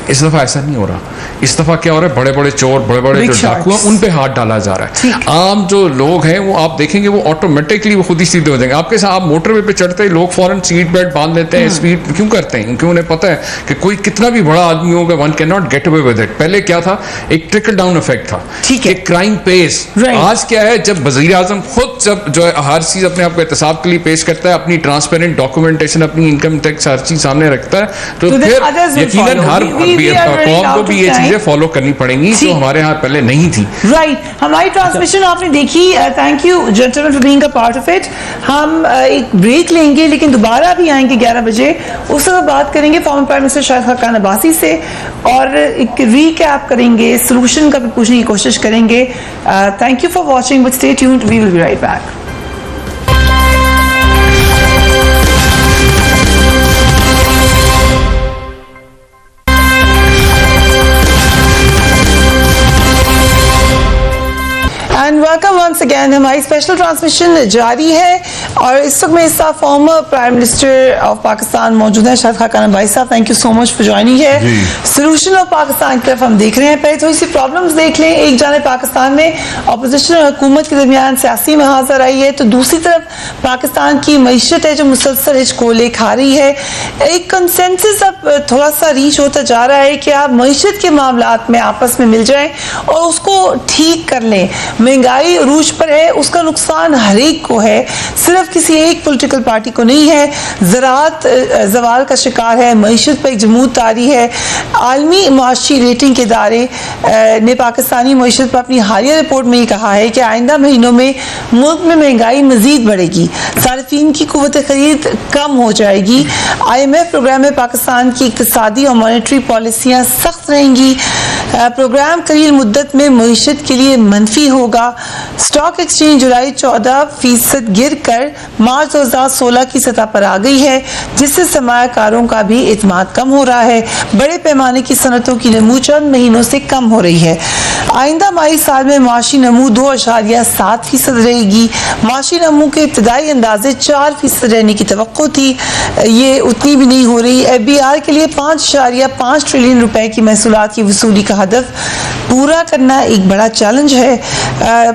इस दफा ऐसा नहीं हो रहा। इस दफा क्या हो रहा है, बड़े बड़े चोर, बड़े बड़े जो डाकू हैं, उन पे हाथ डाला जा रहा है। आम जो लोग हैं वो आप देखेंगे वो ऑटोमेटिकली वो खुद ही सीधे हो जाएंगे आपके साथ। आप मोटरवे पे चढ़ते ही लोग फौरन सीट बेल्ट बांध लेते हैं। स्पीड क्यों करते हैं? क्योंकि उन्हें पता है कि कोई कितना भी बड़ा आदमी होगा, one can not get away with it. पहले क्या था, एक ट्रिकल डाउन इफेक्ट था, ठीक है, क्राइम पेस। आज क्या है, जब वजीर आजम खुद जब जो है हर चीज अपने आप को एहतसाब के लिए पेश करता है, अपनी ट्रांसपेरेंट डॉक्यूमेंटेशन, अपनी इनकम टैक्स हर चीज सामने रखता है, तो फिर यकीनन हर कौम को भी ये चीजें फॉलो करनी पड़ेंगी जो हमारे यहाँ पहले नहीं थी। राइट, हमारी ट्रांसमिशन आपने देखी। Thank you gentleman for being a part of it. हम एक ब्रेक लेंगे, लेकिन दोबारा भी आएंगे 11 बजे। उस वक्त बात करेंगे farmer prime minister Shahid Khan Abbasi से और एक रीकैप करेंगे, सोल्यूशन का भी पूछने की कोशिश करेंगे। Thank you for watching, but stay tuned, we will be right back. Welcome once again. हमारी स्पेशल ट्रांसमिशन जारी है और इस वक्त मेरे साथ former prime minister of Pakistan मौजूद है शाहिद खान भाई साहब। Thank you so much for joining है। सोल्यूशन ऑफ पाकिस्तान की तरफ हम देख रहे हैं। पहले थोड़ी सी प्रॉब्लम्स देख लें। एक जाने पाकिस्तान में अपोजिशन और हुकूमत के दरमियान सियासी महाजर आई है, तो दूसरी तरफ पाकिस्तान की मईशत है जो मुसलसल हिचकोले खा रही है। एक कंसेंसस अब थोड़ा सा रीच होता जा रहा है कि आप मईशत के मामलात में आपस में मिल जाएं और उसको ठीक कर लें। महंगाई रूज पर है, उसका नुकसान हर एक को है, सिर्फ किसी एक पॉलिटिकल पार्टी को नहीं है। ज़राअत ज़वाल का शिकार है, मईशत पर एक जमूद तारी है। आलमी माशी रेटिंग के इदारे ने पाकिस्तानी मईशत पर अपनी हालिया रिपोर्ट में ही कहा है कि आइंदा महीनों में मुल्क में महंगाई मजीद बढ़ेगी, सारिफीन की कुव्वत खरीद कम हो जाएगी। IMF प्रोग्राम में पाकिस्तान की इक़्तिसादी और मॉनेटरी पॉलिसियाँ सख्त रहेंगी। प्रोग्राम करील मुद्दत में मईशत के लिए मनफी होगा। स्टॉक एक्सचेंज जुलाई 14% गिर कर मार्च 2016 की सतह पर आ गई है, जिससे सरमायाकारों का भी एतमाद कम हो रहा है। बड़े पैमाने की सनतों की नमू चंद महीनों से कम हो रही है। आइंदा माही साल में माशी नमू 2.7% रहेगी। माशी नमू के इब्तदाई अंदाजे 4% रहने की तवक्को थी, ये उतनी भी नहीं हो रही। FBR के लिए 5.5 ट्रिलियन रुपए की महसूलात की वसूली का हदफ पूरा करना एक बड़ा चैलेंज है।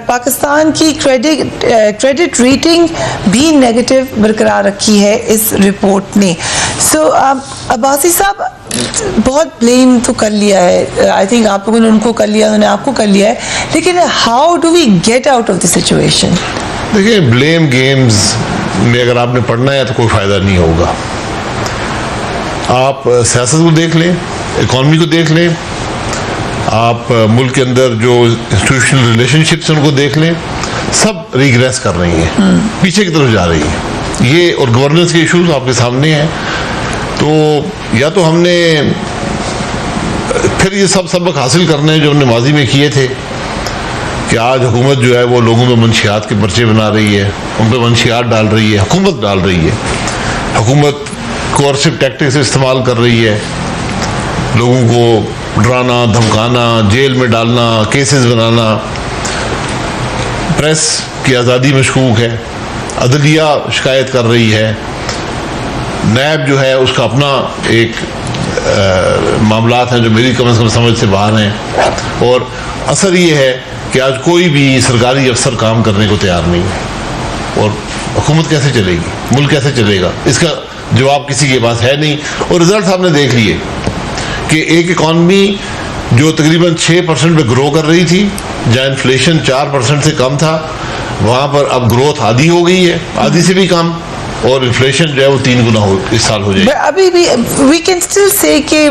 पाकिस्तान की क्रेडिट रेटिंग भी नेगेटिव बरकरार रखी है इस रिपोर्ट ने। सो अब्बासी साहब, बहुत ब्लेम तो कर लिया है, आई थिंक आप लोगों ने उनको कर लिया, उन्होंने आपको कर लिया है, लेकिन how do we get out of the situation? देखिए, ब्लेम गेम्स में अगर आपने पढ़ना है तो कोई फ़ायदा नहीं होगा। आप सियासत को देख लें, इकॉनमी को देख लें, आप मुल्क के अंदर जो इंस्टीट्यूशनल रिलेशनशिप्स उनको देख लें, सब रिग्रेस कर रही हैं, पीछे की तरफ जा रही हैं। ये और गवर्नेंस के इश्यूज आपके सामने हैं। तो या तो हमने फिर ये सब सबक हासिल करने हैं जो हमने माजी में किए थे, कि आज हुकूमत जो है वो लोगों में मंशियात के पर्चे बना रही है, उन पर मंशियात डाल रही है, हुकूमत डाल रही है। हुकूमत कोर्सिव टैक्टिक्स इस्तेमाल कर रही है, लोगों को डराना, धमकाना, जेल में डालना, केसेस बनाना। प्रेस की आज़ादी मशकूक है, अदलिया शिकायत कर रही है, नैब जो है उसका अपना एक मामलात हैं जो मेरी कम से कम समझ से बाहर हैं। और असर ये है कि आज कोई भी सरकारी अफसर काम करने को तैयार नहीं है। और हुकूमत कैसे चलेगी, मुल्क कैसे चलेगा, इसका जवाब किसी के पास है नहीं। और रिजल्ट आपने देख लिए कि एक इकॉनमी जो तकरीबन 6% पे ग्रो कर रही थी, जहाँ इन्फ्लेशन 4% से कम था, वहाँ पर अब ग्रोथ आधी हो गई है, आधी से भी कम, और इन्फ्लेशन जो है वो 3 गुना इस साल हो जाएगी। अभी भी वी कैन स्टिल से कि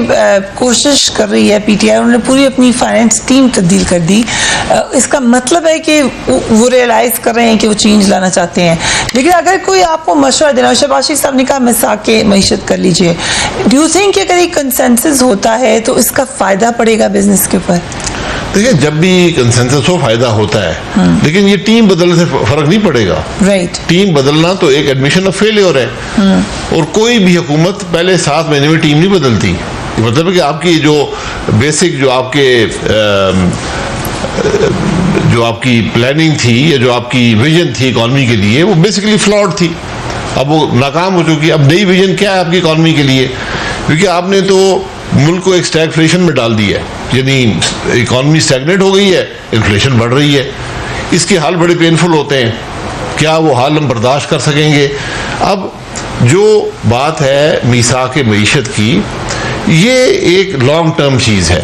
कोशिश कर रही है पीटीआई, उन्होंने पूरी अपनी फाइनेंस टीम तब्दील कर दी। इसका मतलब है कि वो रियलाइज कर रहे हैं कि वो चेंज लाना चाहते हैं। लेकिन अगर कोई आपको मशवरा देना, शहबाज शरीफ साहब ने कहा मिसाके मईशत कर लीजिए, डू यू थिंक कि अगर एक कंसेंसस होता है तो इसका फायदा पड़ेगा बिजनेस के ऊपर? देखिए, जब भी कंसेंसस हो फायदा होता है, लेकिन ये टीम बदलने से फर्क नहीं पड़ेगा। राइट। टीम बदलना तो एक एडमिशन ऑफ फेलियर है, और कोई भी हुकूमत पहले 7 महीने में टीम नहीं बदलती। मतलब है कि आपकी जो बेसिक जो आपकी प्लानिंग थी या जो आपकी विजन थी इकॉनमी के लिए, वो बेसिकली फ्लॉड थी। अब वो नाकाम हो चुकी है। अब नई विजन क्या है आपकी इकॉनमी के लिए? क्योंकि आपने तो मुल्क को एक स्टैगफ्लेशन में डाल दिया है, यानी इकॉनमी स्टैग्नेट हो गई है, इन्फ्लेशन बढ़ रही है। इसके हाल बड़े पेनफुल होते हैं। क्या वो हाल हम बर्दाश्त कर सकेंगे? अब जो बात है मीसाक मईशत की, ये एक लॉन्ग टर्म चीज़ है,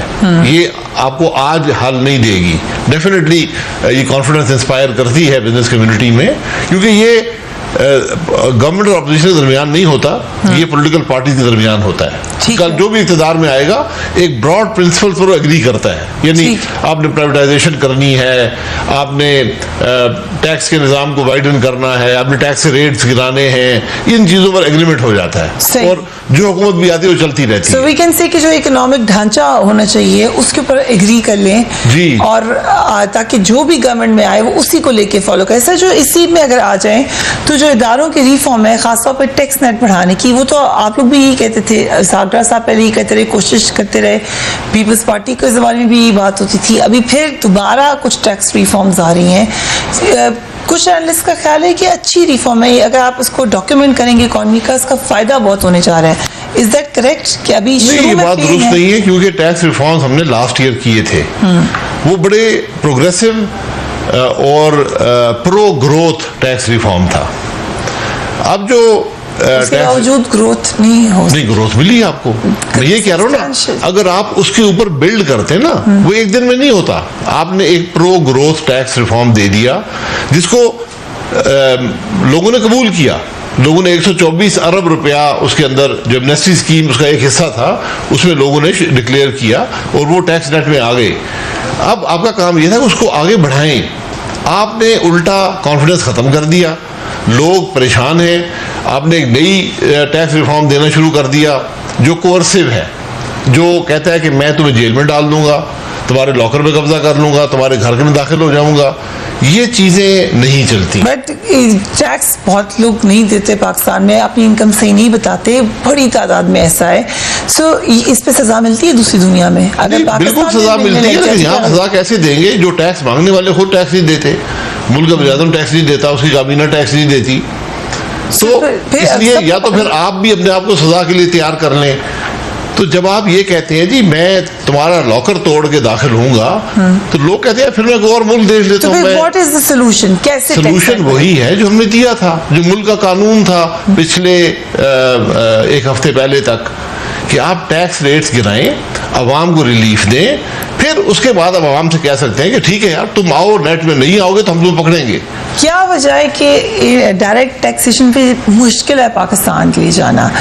ये आपको आज हल नहीं देगी। डेफिनेटली ये कॉन्फिडेंस इंस्पायर करती है बिजनेस कम्युनिटी में, क्योंकि ये गवर्नमेंट और अपोजिशन के दरमियान नहीं होता, ये पॉलिटिकल पार्टी के दरमियान होता है। कल जो भी इक़्तिदार में आएगा एक ब्रॉड प्रिंसिपल पर एग्री करता है, यानी आपने प्राइवेटाइजेशन करनी है, आपने टैक्स के निज़ाम को वाइडन करना है, आपने टैक्स के रेट्स गिराने हैं, इन चीज़ों पर एग्रीमेंट हो जाता है, और जो हुकूमत भी आती है वो चलती रहती है। So we can say कि जो इकोनॉमिक ढांचा होना चाहिए उसके ऊपर एग्री कर लें जी, और ताकि जो भी गवर्नमेंट में आए वो उसी को लेके फॉलो करे। सर, जो इसी में अगर आ जाए तो जो इदारों की रिफॉर्म है, खासतौर पर टैक्स नेट बढ़ाने की, वो तो आप लोग भी यही कहते थे, सागरा साहब पहले ही कहते रहे, कोशिश करते रहे, पीपल्स पार्टी के ज़माने में भी यही बात होती थी। अभी फिर दोबारा कुछ टैक्स रिफॉर्म्स आ रही हैं। कुछ एनालिस्ट का ख्याल है कि अच्छी रिफॉर्म है, अगर आप उसको डॉक्यूमेंट करेंगे इकॉनमी का, इसका फायदा बहुत होने जा रहा है। इज दैट करेक्ट कि अभी नहीं, ये बात दुरुस्त नहीं है, क्योंकि टैक्स रिफॉर्म्स हमने लास्ट ईयर किए थे, वो बड़े प्रोग्रेसिव और प्रो ग्रोथ टैक्स रिफॉर्म था। अब जो उसके बावजूद ग्रोथ नहीं ग्रोथ मिली आपको। मैं ये कह रहा हूँ ना, अगर आप उसके ऊपर बिल्ड करते ना, वो एक दिन में नहीं होता। आपने एक प्रो ग्रोथ टैक्स रिफॉर्म दे दिया जिसको लोगों ने कबूल किया। लोगों ने 124 अरब रुपया उसके अंदर जो एमनेस्टी स्कीम उसका एक हिस्सा था, उसमें लोगों ने डिक्लेयर किया और वो टैक्स नेट में आ गए। अब आपका काम यह था कि उसको आगे बढ़ाएं। आपने उल्टा कॉन्फिडेंस खत्म कर दिया, लोग परेशान हैं। आपने एक नई टैक्स रिफॉर्म देना शुरू कर दिया जो कोर्सिव है, जो कहता है कि मैं तुम्हें जेल में डाल दूंगा, तुम्हारे लॉकर में कब्जा कर लूंगा, तुम्हारे घर में दाखिल हो जाऊंगा। ये चीजें नहीं चलती। बट टैक्स बहुत लोग नहीं देते पाकिस्तान में, अपनी इनकम सही नहीं बताते, बड़ी तादाद में ऐसा है। सो इस पे सजा मिलती है दूसरी दुनिया में? अगर बिल्कुल सजा मिलती है, लेकिन यहाँ सजा कैसे देंगे? जो टैक्स मांगने वाले खुद टैक्स नहीं देते, मुल्क वज़ीर-ए-आज़म टैक्स नहीं देता, उसकी काबीना टैक्स नहीं देती। तो इसलिए या तो फिर आप भी अपने आप को सजा के लिए तैयार कर लें। तो जब आप ये कहते हैं जी मैं तुम्हारा लॉकर तोड़ के दाखिल होऊंगा, तो लोग कहते हैं फिर मैं कोई और मुल्क देख लेता हूँ। What is the solution? कैसे? सॉल्यूशन वही है जो हमने दिया था, जो मुल्क का कानून था पिछले एक हफ्ते पहले तक, कि आप टैक्स रेट्स गिराएं, अवाम को रिलीफ दें, फिर उसके बाद अब आवाम से कह सकते हैं कि ठीक है यार, तुम आओ, नेट में नहीं आओगे तो हम तुम्हें पकड़ेंगे। क्या वजह है कि डायरेक्ट टैक्सेशन पे मुश्किल है पाकिस्तान के लिए जाना?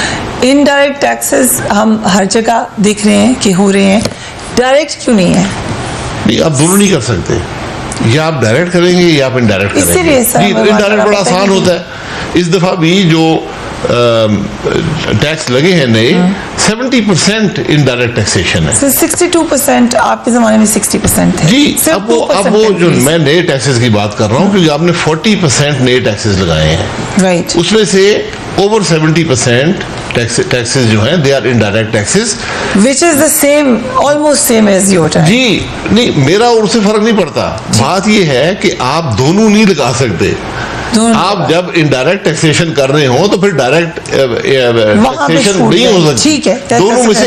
इनडायरेक्ट टैक्सेस हम हर जगह देख रहे हैं कि हो रहे हैं, डायरेक्ट क्यों नहीं है? नहीं, आप दोनों नहीं कर सकते, या आप डायरेक्ट करेंगे या आप इनडायरेक्ट करेंगे। इनडायरेक्ट बड़ा आसान होता है। इस दफा भी जो टैक्स लगे हैं नए, 70% इनडायरेक्ट टैक्सेशन है। 62% आपके जमाने में 60% थे जी। अब वो जो मैं नए टैक्सेस की बात कर रहा हूँ, क्योंकि आपने 40% नए टैक्सेस लगाए हैं, राइट। उसमें से ओवर 70% टैक्सेस जो हैं they are indirect taxes, which is the same, almost same as your time. जी नहीं, मेरा और उससे फर्क नहीं पड़ता। बात ये है कि आप दोनों नहीं लगा सकते। आप जब इनडायरेक्ट टैक्सेशन कर रहे हो तो फिर डायरेक्ट टैक्सेशन नहीं हो सकती। ठीक है, दोनों में से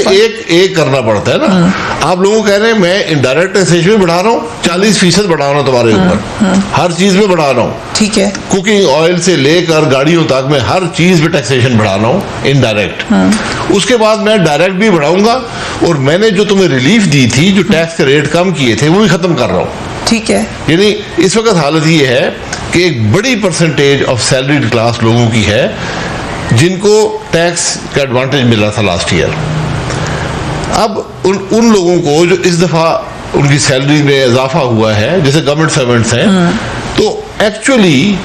एक करना पड़ता है ना। आप लोगों को कह रहे हैं मैं इनडायरेक्ट टैक्सेशन बढ़ा रहा हूँ, 40% बढ़ा रहा हूँ तुम्हारे ऊपर, हर चीज में बढ़ा रहा हूँ। ठीक है, कुकिंग ऑयल से लेकर गाड़ियों तक मैं हर चीज पे टैक्सेशन बढ़ा रहा हूँ इनडायरेक्ट। उसके बाद मैं डायरेक्ट भी बढ़ाऊंगा, और मैंने जो तुम्हें रिलीफ दी थी, जो टैक्स के रेट कम किए थे, वो भी खत्म कर रहा हूँ। ठीक है, यानी इस वक्त हालत ये है कि एक बड़ी परसेंटेज ऑफ सैलरीड क्लास लोगों की है जिनको टैक्स का एडवांटेज मिला था लास्ट ईयर। अब उन लोगों को जो इस दफा उनकी सैलरी में इजाफा हुआ है, जैसे गवर्नमेंट सर्वेंट्स हैं, तो एक्चुअली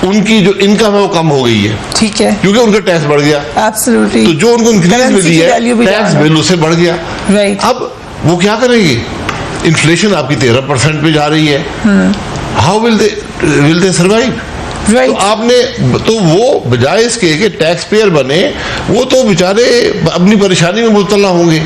उनकी जो इनकम है वो कम हो गई है। ठीक है, क्योंकि उनका टैक्स बढ़ गया। एब्सोल्युटली। तो जो उनको इंक्रीज मिली है, टैक्स बिल उससे बढ़ गया। राइट। अब वो क्या करेंगे? इन्फ्लेशन आपकी 13% पे जा रही है। How will they survive? Right. तो आपने तो वो बजाय इसके कि टैक्स पेयर बने, वो तो बेचारे अपनी परेशानी में मुब्तला होंगे।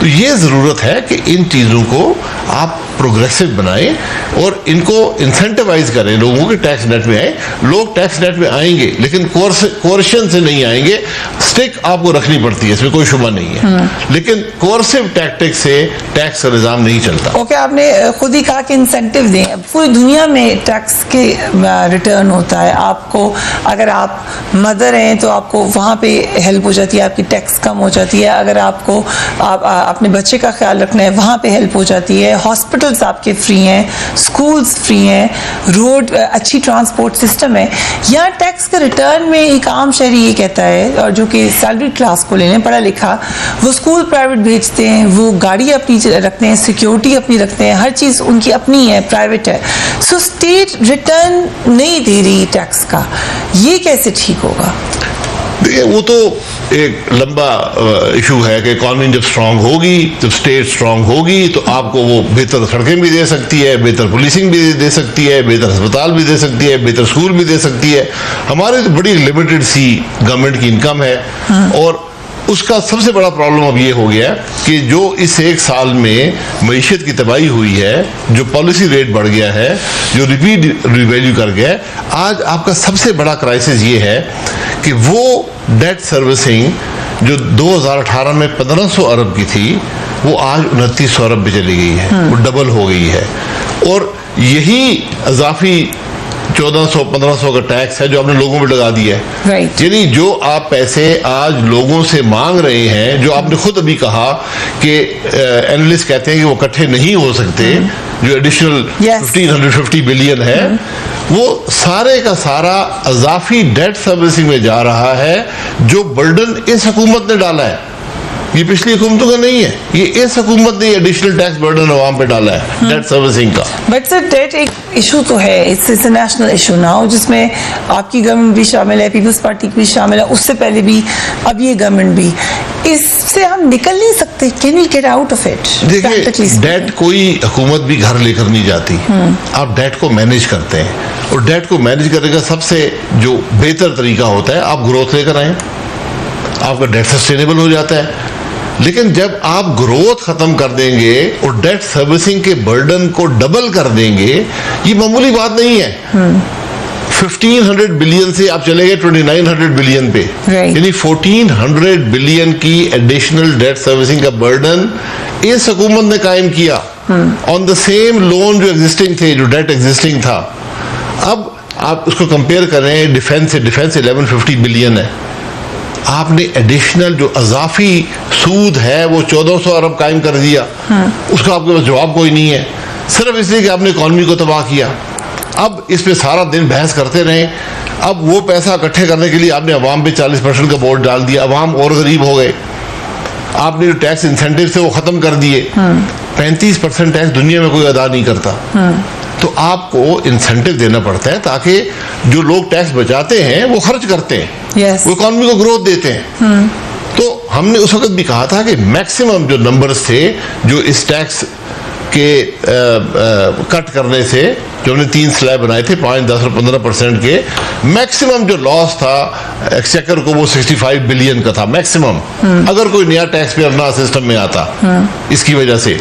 तो ये ज़रूरत है कि इन चीज़ों को आप प्रोग्रेसिव बनाएं और इनको इंसेंटिवाइज करें, लोगों के टैक्स नेट में आए। लोग टैक्स नेट में आएंगे लेकिन कोर्शन से नहीं आएंगे। स्टिक आपको रखनी पड़ती है, इसमें कोई शुबा नहीं है, लेकिन कोर्सिव टैक्टिक से टैक्स का निज़ाम नहीं चलता। ओके, आपने खुद ही कहा कि इंसेंटिव दें। पूरी दुनिया में टैक्स के रिटर्न होता है। आपको अगर आप मदर हैं तो आपको वहाँ पे हेल्प हो जाती है, आपकी टैक्स कम हो जाती है। अगर आपको अपने बच्चे का ख्याल रखना है, वहाँ पे हेल्प हो जाती है। हॉस्पिटल्स आपके फ्री हैं, स्कूल्स फ्री हैं, रोड अच्छी ट्रांसपोर्ट सिस्टम है। यहाँ टैक्स के रिटर्न में एक आम शहरी ये कहता है, और जो कि सैलरी क्लास को लेने, पढ़ा लिखा, वो स्कूल प्राइवेट भेजते हैं, वो गाड़ी अपनी रखते हैं, सिक्योरिटी अपनी रखते हैं, हर चीज़ उनकी अपनी है, प्राइवेट है। सो स्टेट रिटर्न नहीं दे रही टैक्स का, ये कैसे ठीक होगा? देखिए, वो तो एक लंबा इशू है कि इकॉनमी जब स्ट्रांग होगी, जब स्टेट स्ट्रांग होगी, तो आपको वो बेहतर सड़कें भी दे सकती है, बेहतर पुलिसिंग भी दे सकती है, बेहतर अस्पताल भी दे सकती है, बेहतर स्कूल भी दे सकती है। हमारे तो बड़ी लिमिटेड सी गवर्नमेंट की इनकम है, और उसका सबसे बड़ा प्रॉब्लम अब ये हो गया कि जो इस एक साल में मईशत की तबाही हुई है, जो पॉलिसी रेट बढ़ गया है, जो रिपीट रिवैल्यू कर गया है, आज आपका सबसे बड़ा क्राइसिस ये है कि वो डेट सर्विसिंग जो 2018 में 1500 अरब की थी, वो आज 2900 अरब पे चली गई है, वो डबल हो गई है। और यही इजाफी 1400-1500 का टैक्स है जो आपने लोगों पे लगा दिया है। Right. यानी जो आप पैसे आज लोगों से मांग रहे हैं, जो आपने खुद अभी कहा कि एनालिस्ट कहते हैं कि वो इकट्ठे नहीं हो सकते, जो एडिशनल 1550 बिलियन है, वो सारे का सारा अजाफी डेट सर्विसिंग में जा रहा है, जो बर्डन इस हुकूमत ने डाला है। ये पिछली हुकूमतों का नहीं है, ये इस हुकूमत ने एडिशनल टैक्स बर्डन अवाम पे डाला है, डेट सर्विसिंग का। बट सर, डेट एक इशू तो है, इट्स नेशनल इशू नाउ, जिसमें आपकी गवर्नमेंट भी शामिल है, पीपल्स पार्टी भी शामिल है, उससे पहले भी, अब ये गवर्नमेंट भी। इससे हम निकल नहीं सकते। Can we get out of it? देखिए, डेट कोई हुकूमत भी घर लेकर नहीं जाती। आप डेट को मैनेज करते हैं, और डेट को मैनेज करने का सबसे जो बेहतर तरीका होता है, आप ग्रोथ लेकर आए, आपका डेट सस्टेनेबल हो जाता है। लेकिन जब आप ग्रोथ खत्म कर देंगे और डेट सर्विसिंग के बर्डन को डबल कर देंगे, ये मामूली बात नहीं है। 1500 बिलियन से आप चले गए 2900 बिलियन पे, यानी 1400 बिलियन की एडिशनल डेट सर्विसिंग का बर्डन इस हुकूमत ने कायम किया ऑन द सेम लोन जो एग्जिस्टिंग थे, जो डेट एग्जिस्टिंग था। अब आप उसको कंपेयर करें डिफेंस से, डिफेंस 1150 बिलियन है, आपने एडिशनल जो अजाफी सूद है वो 1400 अरब कायम कर दिया, उसका आपके पास जवाब कोई नहीं है, सिर्फ इसलिए कि आपने इकॉनमी को तबाह किया। अब इस पे सारा दिन बहस करते रहे। अब वो पैसा इकट्ठे करने के लिए आपने अवाम पे 40% का बोर्ड डाल दिया, अवाम और गरीब हो गए। आपने जो टैक्स इंसेंटिव थे वो खत्म कर दिए। 35% टैक्स दुनिया में कोई अदा नहीं करता। तो आपको इंसेंटिव देना पड़ता है ताकि जो लोग टैक्स बचाते हैं वो खर्च करते हैं, वो इकॉनमी को ग्रोथ देते हैं। तो हमने उस वक्त भी कहा था कि मैक्सिमम जो नंबर्स थे जो इस टैक्स के कट करने से, जो हमने 3 स्लैब बनाए थे 5, 10 और 15% के, मैक्सिमम जो लॉस था एक्सचेकर को वो 65 बिलियन का था मैक्सिमम, अगर कोई नया टैक्स पेयर ना सिस्टम में आता इसकी वजह से।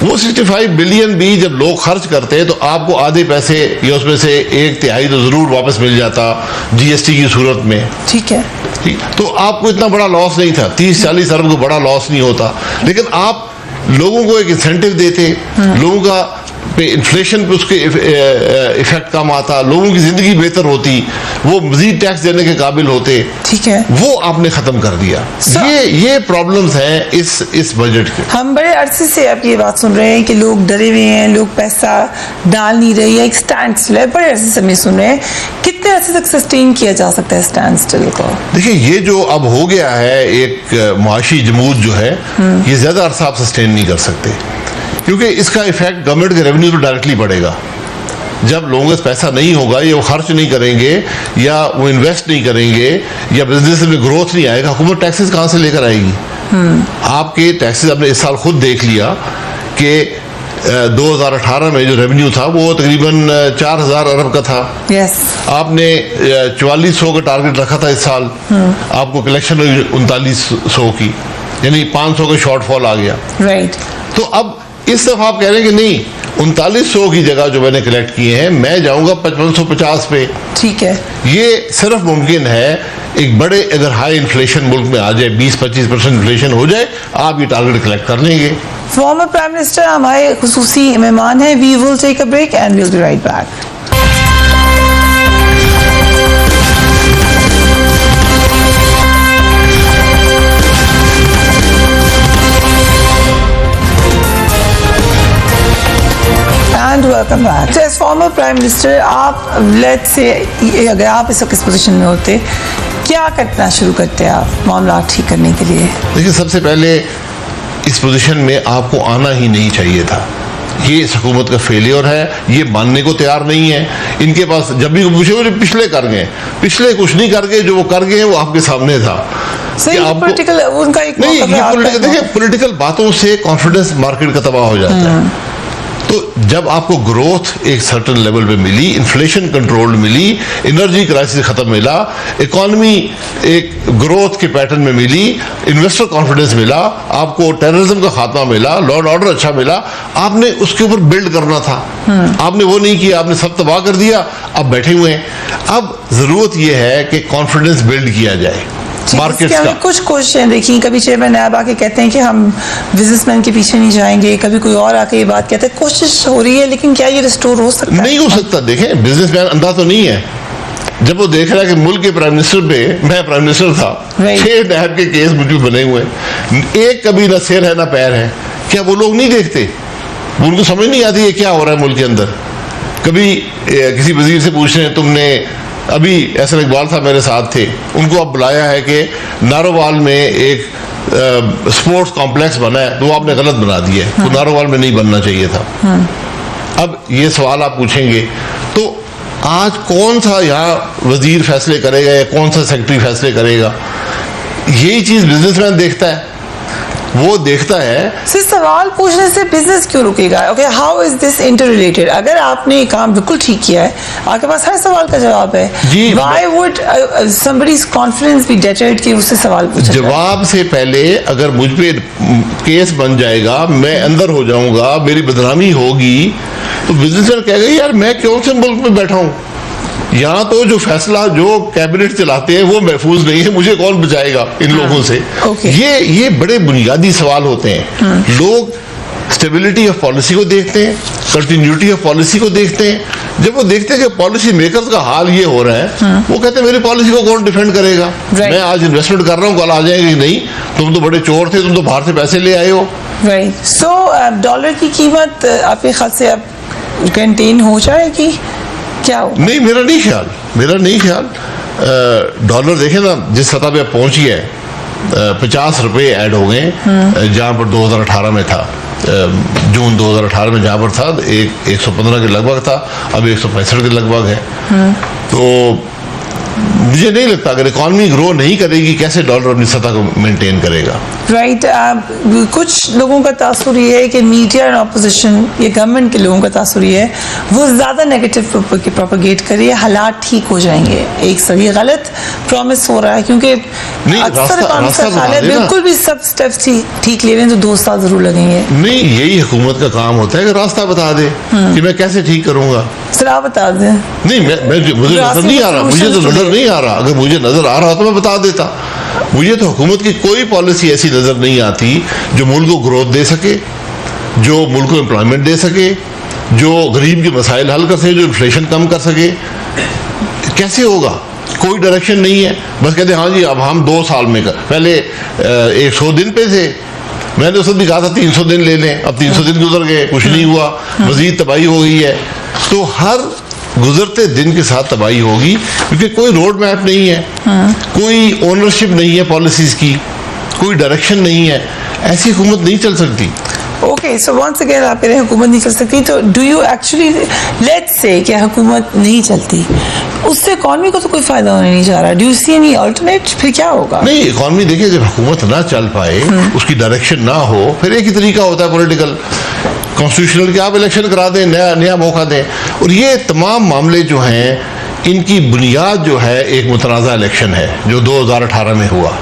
वो 65 बिलियन भी जब लोग खर्च करते हैं तो आपको आधे पैसे या उसमें से 1/3 तो जरूर वापस मिल जाता जीएसटी की सूरत में। ठीक है, ठीक, तो आपको इतना बड़ा लॉस नहीं था, 30-40 अरब को बड़ा लॉस नहीं होता। लेकिन आप लोगों को एक इंसेंटिव देते, लोगों का पे इन्फ्लेशन पे उसके इफेक्ट कम आता, लोगों की जिंदगी बेहतर होती, वो मजीद टैक्स देने के काबिल होते। ठीक है, वो आपने खत्म कर दिया। ये प्रॉब्लम्स हैं इस बजट के। हम बड़े अरसे से अब ये बात सुन रहे हैं कि लोग डरे हुए हैं, लोग पैसा डाल नहीं रहे हैं, एक स्टैंड स्टिल है, बड़े अरसे से हमें सुन रहे हैं। कितने अरसे तक सस्टेन किया जा सकता है स्टैंड स्टिल को? देखिए, ये जो अब हो गया है एक मुआशी जमूद जो है, ये ज्यादा अरसा आप सस्टेन नहीं कर सकते, क्योंकि इसका इफेक्ट गवर्नमेंट के रेवेन्यू पर डायरेक्टली पड़ेगा। जब लोगों के पास पैसा नहीं होगा या वो खर्च नहीं करेंगे या वो इन्वेस्ट नहीं करेंगे या बिजनेस में ग्रोथ नहीं आएगा, हुकूमत टैक्सेस कहाँ से लेकर आएगी? आपके टैक्सेस आपने इस साल खुद देख लिया कि 2018 में जो रेवेन्यू था वो तकरीबन 4000 अरब का था। यस, आपने 4400 का टारगेट रखा था इस साल, आपको कलेक्शन 3900 की, यानी 500 का शॉर्टफॉल आ गया। राइट। तो अब इस दफा आप कह रहे हैं कि नहीं, 3900 की जगह जो मैंने कलेक्ट किए हैं मैं जाऊंगा 5550 पे। ठीक है, ये सिर्फ मुमकिन है एक बड़े अगर हाई इन्फ्लेशन मुल्क में आ जाए, 20-25% इन्फ्लेशन हो जाए, आप ये टारगेट कलेक्ट कर लेंगे। फॉर्मर प्राइम मिनिस्टर हमारे खुसूसी मेहमान हैं। We will take a break and will be right back. And welcome back. So as former Prime Minister, आप let's say अगर आप इस वक्त इस पोजीशन में होते, क्या करना शुरू करते आप मामला ठीक करने के लिए? देखिए, सबसे पहले इस पोजीशन में आपको आना ही नहीं चाहिए था। ये इस हुकूमत का फेलियर है, ये मानने को तैयार नहीं है। इनके पास जब भी पूछे वो पिछले कर गए, पिछले कुछ नहीं कर गए, जो वो कर गए वो आपके सामने था। सही, पॉलिटिकल उनका एक नहीं, ये देखिए पॉलिटिकल बातों से कॉन्फिडेंस मार्केट का तबाह हो जाता है। तो जब आपको ग्रोथ एक सर्टेन लेवल पे मिली, इन्फ्लेशन कंट्रोल मिली, एनर्जी क्राइसिस खत्म मिला, इकोनॉमी एक ग्रोथ के पैटर्न में मिली, इन्वेस्टर कॉन्फिडेंस मिला, आपको टेररिज्म का खात्मा मिला, लॉ एंड ऑर्डर अच्छा मिला, आपने उसके ऊपर बिल्ड करना था। आपने वो नहीं किया, आपने सब तबाह कर दिया, अब बैठे हुए हैं। अब जरूरत यह है कि कॉन्फिडेंस बिल्ड किया जाए मार्केट्स का। कुछ कोशिशें देखी, कभी चेयरमैन नायब आके कहते हैं कि हम बिजनेसमैन के पीछे नहीं जाएंगे, कभी कोई और आके ये बात कहते हैं, कोशिश हो रही है, लेकिन क्या ये रिस्टोर हो सकता है? नहीं हो सकता। देखें, बिजनेसमैन अंधा तो नहीं है। जब वो देख रहा है कि मुल्क के प्राइम मिनिस्टर पे, मैं प्राइम मिनिस्टर था, 6 नायब के केस मुझे बने हुए हैं, एक कभी ना सिर है ना पैर है, क्या वो लोग नहीं देखते? उनको समझ नहीं आती है क्या हो रहा है मुल्क के अंदर। कभी किसी वजीर से पूछ रहे हैं, तुमने अभी एहसन इकबाल साहब मेरे साथ थे, उनको अब बुलाया है कि नारोवाल में एक स्पोर्ट्स कॉम्प्लेक्स बना है, तो वो आपने गलत बना दिया है, तो नारोवाल में नहीं बनना चाहिए था। अब ये सवाल आप पूछेंगे, तो आज कौन सा यहाँ वजीर फैसले करेगा या कौन सा सेक्रेटरी फैसले करेगा? यही चीज बिजनेसमैन देखता है, वो देखता है। सिर्फ सवाल पूछने से बिजनेस क्यों रुकेगा? Okay, how is this inter related? अगर आपने ये काम बिल्कुल ठीक किया है, आपके पास हर सवाल का जवाब है, why would somebody's confidence be deterred कि उससे सवाल पूछा? जवाब से पहले अगर मुझ पे केस बन जाएगा, मैं अंदर हो जाऊंगा, मेरी बदनामी होगी, तो बिजनेसमैन कहेगा यार मैं क्यों से मुल्क में बैठा हूँ, यहाँ तो जो फैसला जो कैबिनेट चलाते हैं वो महफूज नहीं है, मुझे कौन बचाएगा इन लोगों से? ये बड़े बुनियादी सवाल होते हैं। लोग स्टेबिलिटी ऑफ पॉलिसी को देखते हैं, कंटिन्यूटी ऑफ पॉलिसी को देखते हैं। जब वो देखते हैं कि पॉलिसी मेकर्स का हाल ये हो रहा है, वो कहते हैं मेरी पॉलिसी को कौन डिफेंड करेगा? मैं आज इन्वेस्टमेंट कर रहा हूँ, कल आ जाएंगे कि नहीं, तुम तो बड़े चोर थे, तुम तो बाहर से पैसे ले आए हो। राइट। सो डॉलर की कीमत आपके ख्याल से अब कंटेन हो जाएगी क्या? नहीं, मेरा नहीं ख्याल। डॉलर देखे ना जिस सतह पे पहुंच गया है, 50 रुपए ऐड हो गए, जहां पर 2018 में था, जून 2018 में जहां पर था 115 के लगभग था, अब 165 के लगभग है। तो मुझे नहीं लगता अगर इकॉनमी ग्रो नहीं करेगी, कैसे डॉलर अपनी सतह को मेंटेन करेगा? राइट कुछ लोगों का तासुर ये है कि मीडिया एंड अपोजिशन ये गवर्नमेंट के लोगों का तासुर ये है वो ज़्यादा नेगेटिव प्रोपेगेट करे हालात ठीक हो जाएंगे एक सही गलत प्रॉमिस हो रहा है क्योंकि अक्सर रास्ता बता देना। बिल्कुल भी सब स्टेप्स ठीक ले रहे हैं तो 2 साल जरूर लगेंगे। नहीं, यही हुकूमत का काम होता है कि रास्ता बता दे कि मैं कैसे ठीक करूंगा। सर आप बता दें। नहीं, मुझे नजर नहीं आ रहा, मुझे तो नजर नहीं आ रहा। अगर मुझे नजर आ रहा तो मैं बता देता। मुझे तो हुकूमत की कोई पॉलिसी ऐसी नजर नहीं आती जो मुल्क को ग्रोथ दे सके, जो मुल्क को एम्प्लॉयमेंट दे सके, जो गरीब के मसाइल हल कर सके, जो इन्फ्लेशन कम कर सके। कैसे होगा? कोई डायरेक्शन नहीं है। बस कहते हाँ जी अब हम 2 साल में कर, पहले 100 दिन पे थे, मैंने उस भी कहा था 300 दिन ले लें, अब 300 दिन गुजर गए, कुछ नहीं हुआ, मजीद तबाही हो गई है। तो हर गुजरते दिन के साथ तबाही होगी क्योंकि कोई रोड मैप नहीं है, कोई ओनरशिप नहीं है पॉलिसीज की, कोई डायरेक्शन नहीं है। ऐसी हुकूमत नहीं चल सकती। ओके सो वंस अगेन आप कह रहे हैं हुकूमत नहीं चल सकती तो do you actually let's say कि हुकूमत नहीं चलती उससे इकॉनमी को तो कोई फायदा होने नहीं जा रहा। Do you see any alternate? फिर क्या होगा? नहीं, इकॉनमी देखिए जब हुकूमत ना चल पाए, उसकी डायरेक्शन ना हो, फिर एक ही तरीका होता है पॉलिटिकल कॉन्स्टिट्यूशनल कि आप इलेक्शन करा दें, नया मौका दें। और ये तमाम मामले जो हैं इनकी बुनियाद जो है एक मुतनाज़ा इलेक्शन है जो 2018 में हुआ।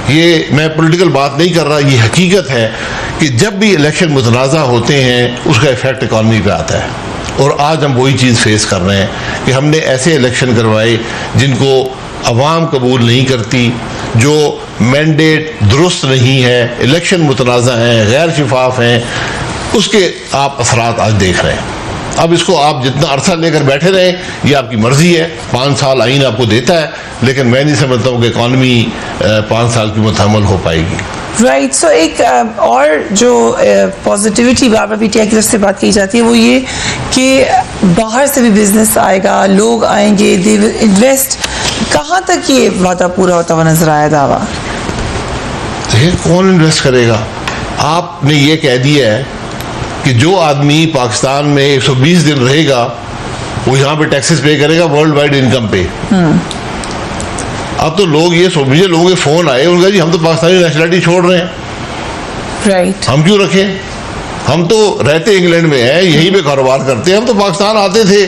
ये मैं पॉलिटिकल बात नहीं कर रहा, ये हकीकत है कि जब भी इलेक्शन मुतनाज़ा होते हैं उसका इफेक्ट इकॉनमी पे आता है। और आज हम वही चीज़ फेस कर रहे हैं कि हमने ऐसे इलेक्शन करवाए जिनको अवाम कबूल नहीं करती, जो मैंडेट दुरुस्त नहीं है, इलेक्शन मुतनाज़ा हैं, गैर शिफाफ हैं, उसके आप असरात आज देख रहे हैं। अब इसको आप जितना अरसा लेकर बैठे रहें ये आपकी मर्जी है। 5 साल आइन आपको देता है, लेकिन मैं नहीं समझता हूँ कि इकॉनमी 5 साल की मुतहम्मल हो पाएगी। राइट सो एक और जो पॉजिटिविटी बार बार पीटीआई की तरफ से बात की जाती है वो ये कि बाहर से भी बिजनेस आएगा, लोग आएंगे, दे विल इन्वेस्ट। कहाँ तक ये वादा पूरा होता हुआ नजर आया दावा? देखिए कौन इन्वेस्ट करेगा? आपने ये कह दिया है कि जो आदमी पाकिस्तान में 120 दिन रहेगा वो यहाँ पे टैक्सेस पे करेगा वर्ल्ड वाइड इनकम पे। अब तो लोग ये मुझे लोगों के फोन आए, उनका जी हम तो पाकिस्तानी नेशनलिटी छोड़ रहे हैं। राइट हम क्यों रखें? हम तो रहते इंग्लैंड में हैं, यहीं पे कारोबार करते हैं। हम तो पाकिस्तान आते थे,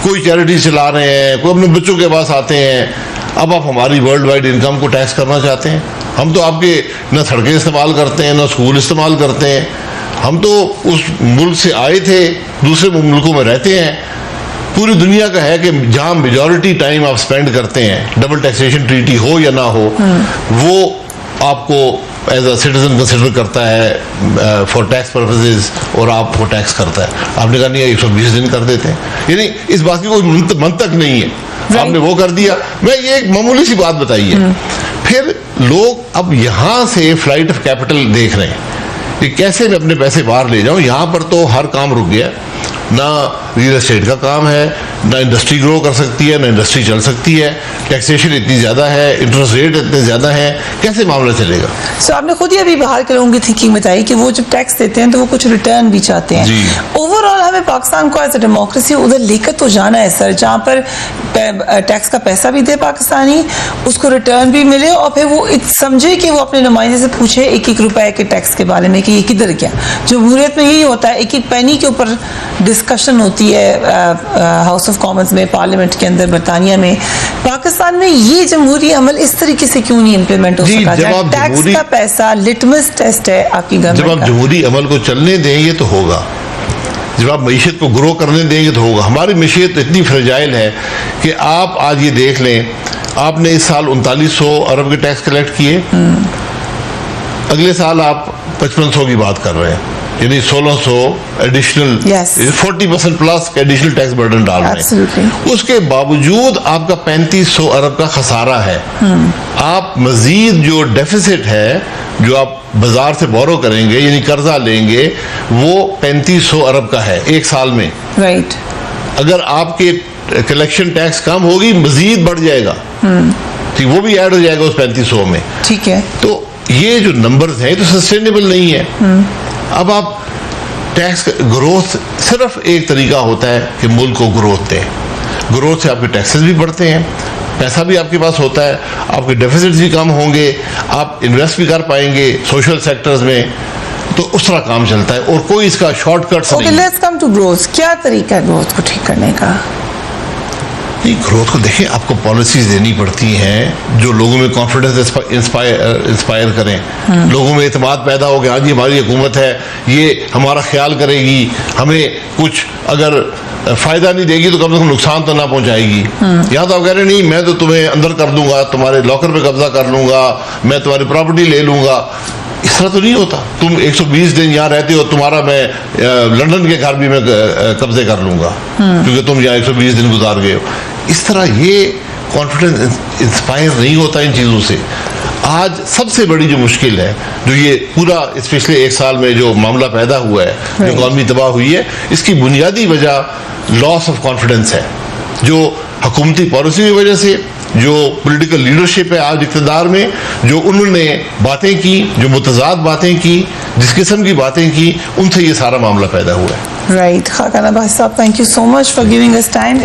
कोई चैरिटी चला रहे हैं, कोई अपने बच्चों के पास आते हैं। अब आप हमारी वर्ल्ड वाइड इनकम को टैक्स करना चाहते हैं? हम तो आपके न सड़कें इस्तेमाल करते हैं, न स्कूल इस्तेमाल करते हैं। हम तो उस मुल्क से आए थे, दूसरे मुल्कों में रहते हैं। पूरी दुनिया का है कि जहाँ मेजॉरिटी टाइम आप स्पेंड करते हैं, डबल टैक्सेशन ट्रीटी हो या ना हो, वो आपको एज अ सिटीजन कंसिडर करता है फॉर टैक्स पर्पसेस और आपको टैक्स करता है। आपने कहा नहीं 120 दिन कर देते हैं, यानी इस बात की कोई मंतक नहीं है। आपने वो कर दिया। मैं ये एक मामूली सी बात बताई है। फिर लोग अब यहाँ से फ्लाइट ऑफ कैपिटल देख रहे हैं कि कैसे मैं अपने पैसे बाहर ले जाऊं। यहाँ पर तो हर काम रुक गया, ना रियल एस्टेट का काम है, ना इंडस्ट्री ग्रो कर सकती है, ना इंडस्ट्री चल सकती है। टैक्सेशन इतनी ज़्यादा है, इंटरेस्ट रेट इतने ज़्यादा है, कैसे मामला चलेगा? सो आपने खुद ही अभी बाहर के लोगों की थिंकिंग बताई कि वो जब टैक्स देते हैं तो वो कुछ रिटर्न भी चाहते हैं। ओवरऑल हमें पाकिस्तान को एज अ डेमोक्रेसी उधर लेकर तो जाना है सर, जहाँ पर टैक्स का पैसा भी दे पाकिस्तानी, उसको रिटर्न भी मिले और फिर वो समझे कि वो अपने नुमाइंदे से पूछे 1-1 रुपए के टैक्स के बारे में कि ये किधर गया। जमहूरियत में यही होता है, 1-1 पैनी के ऊपर डिस्कशन होती है हाउस ऑफ कॉमन्स में, पार्लियामेंट के अंदर बरतानिया में। पाकिस्तान में ये जमहूरी अमल इस तरीके से क्यों नहीं इम्प्लीमेंट हो सका? टैक्स का पैसा लिटमस टेस्ट है आपकी गवर्नमेंट का। जब आप जमहूरी अमल को चलने देंगे तो होगा, जब आप मईशत को ग्रो करने देंगे तो होगा। हमारी मईशत इतनी फ्रेजाइल है कि आप आज ये देख लें, आपने इस साल 3900 अरब के टैक्स कलेक्ट किए, अगले साल आप 5500 की बात कर रहे हैं, यानी 1600 additional 40% plus additional tax burden डाल रहे हैं। उसके बावजूद आपका 3500 अरब का खसारा है। आप मजीद जो डेफिसिट है, जो आप बाजार से बोरो करेंगे यानी कर्जा लेंगे, वो 3500 अरब का है एक साल में। राइट अगर आपके कलेक्शन टैक्स कम होगी मजीद बढ़ जाएगा, ठीक, वो भी ऐड हो जाएगा उस 3500 में। ठीक है, तो ये जो नंबर्स हैं तो सस्टेनेबल नहीं है। अब आप टैक्स ग्रोथ, सिर्फ एक तरीका होता है कि मुल्क को ग्रोथ दें। ग्रोथ से आपके टैक्सेस भी बढ़ते हैं, पैसा भी आपके पास होता है, आपके डेफिसिट्स भी कम होंगे, आप इन्वेस्ट भी कर पाएंगे सोशल सेक्टर्स में, तो उस तरह काम चलता है और कोई इसका शॉर्टकट्स ओके, नहीं। Let's come to growth. क्या तरीका है ग्रोथ को ठीक करने का? नहीं, ग्रोथ को देखिए, आपको पॉलिसीज देनी पड़ती हैं जो लोगों में कॉन्फिडेंस इंस्पायर करें, लोगों में एतमाद पैदा हो गया, हाँ जी हमारी हुकूमत है, ये हमारा ख्याल करेगी, हमें कुछ अगर फायदा नहीं देगी तो कम से कम नुकसान तो ना पहुंचाएगी। यहाँ तो आप कह रहे नहीं, मैं तो तुम्हें अंदर कर दूंगा, तुम्हारे लॉकर पे कब्जा कर लूंगा, मैं तुम्हारी प्रॉपर्टी ले लूंगा। इस तरह तो नहीं होता। तुम 120 दिन यहाँ रहते हो, तुम्हारा मैं लंदन के घर भी मैं कब्जे कर लूंगा क्योंकि तुम यहाँ 120 दिन गुजार गए हो। इस तरह ये कॉन्फिडेंस इंस्पायर नहीं होता इन चीज़ों से। आज सबसे बड़ी जो मुश्किल है, जो ये पूरा इस पिछले 1 साल में जो मामला पैदा हुआ है, जो इकॉनमी तबाह हुई है, इसकी बुनियादी वजह लॉस ऑफ कॉन्फिडेंस है, जो हुकूमती पॉलिसी की वजह से, जो पॉलिटिकल लीडरशिप है आज इक़्तिदार में, जो उन्होंने बातें की, जो मुतज़ाद बातें की, जिस किस्म की बातें की, उनसे ये सारा मामला पैदा हुआ है। राइट, खाकान अब्बासी साहब, thank you so much for giving us time.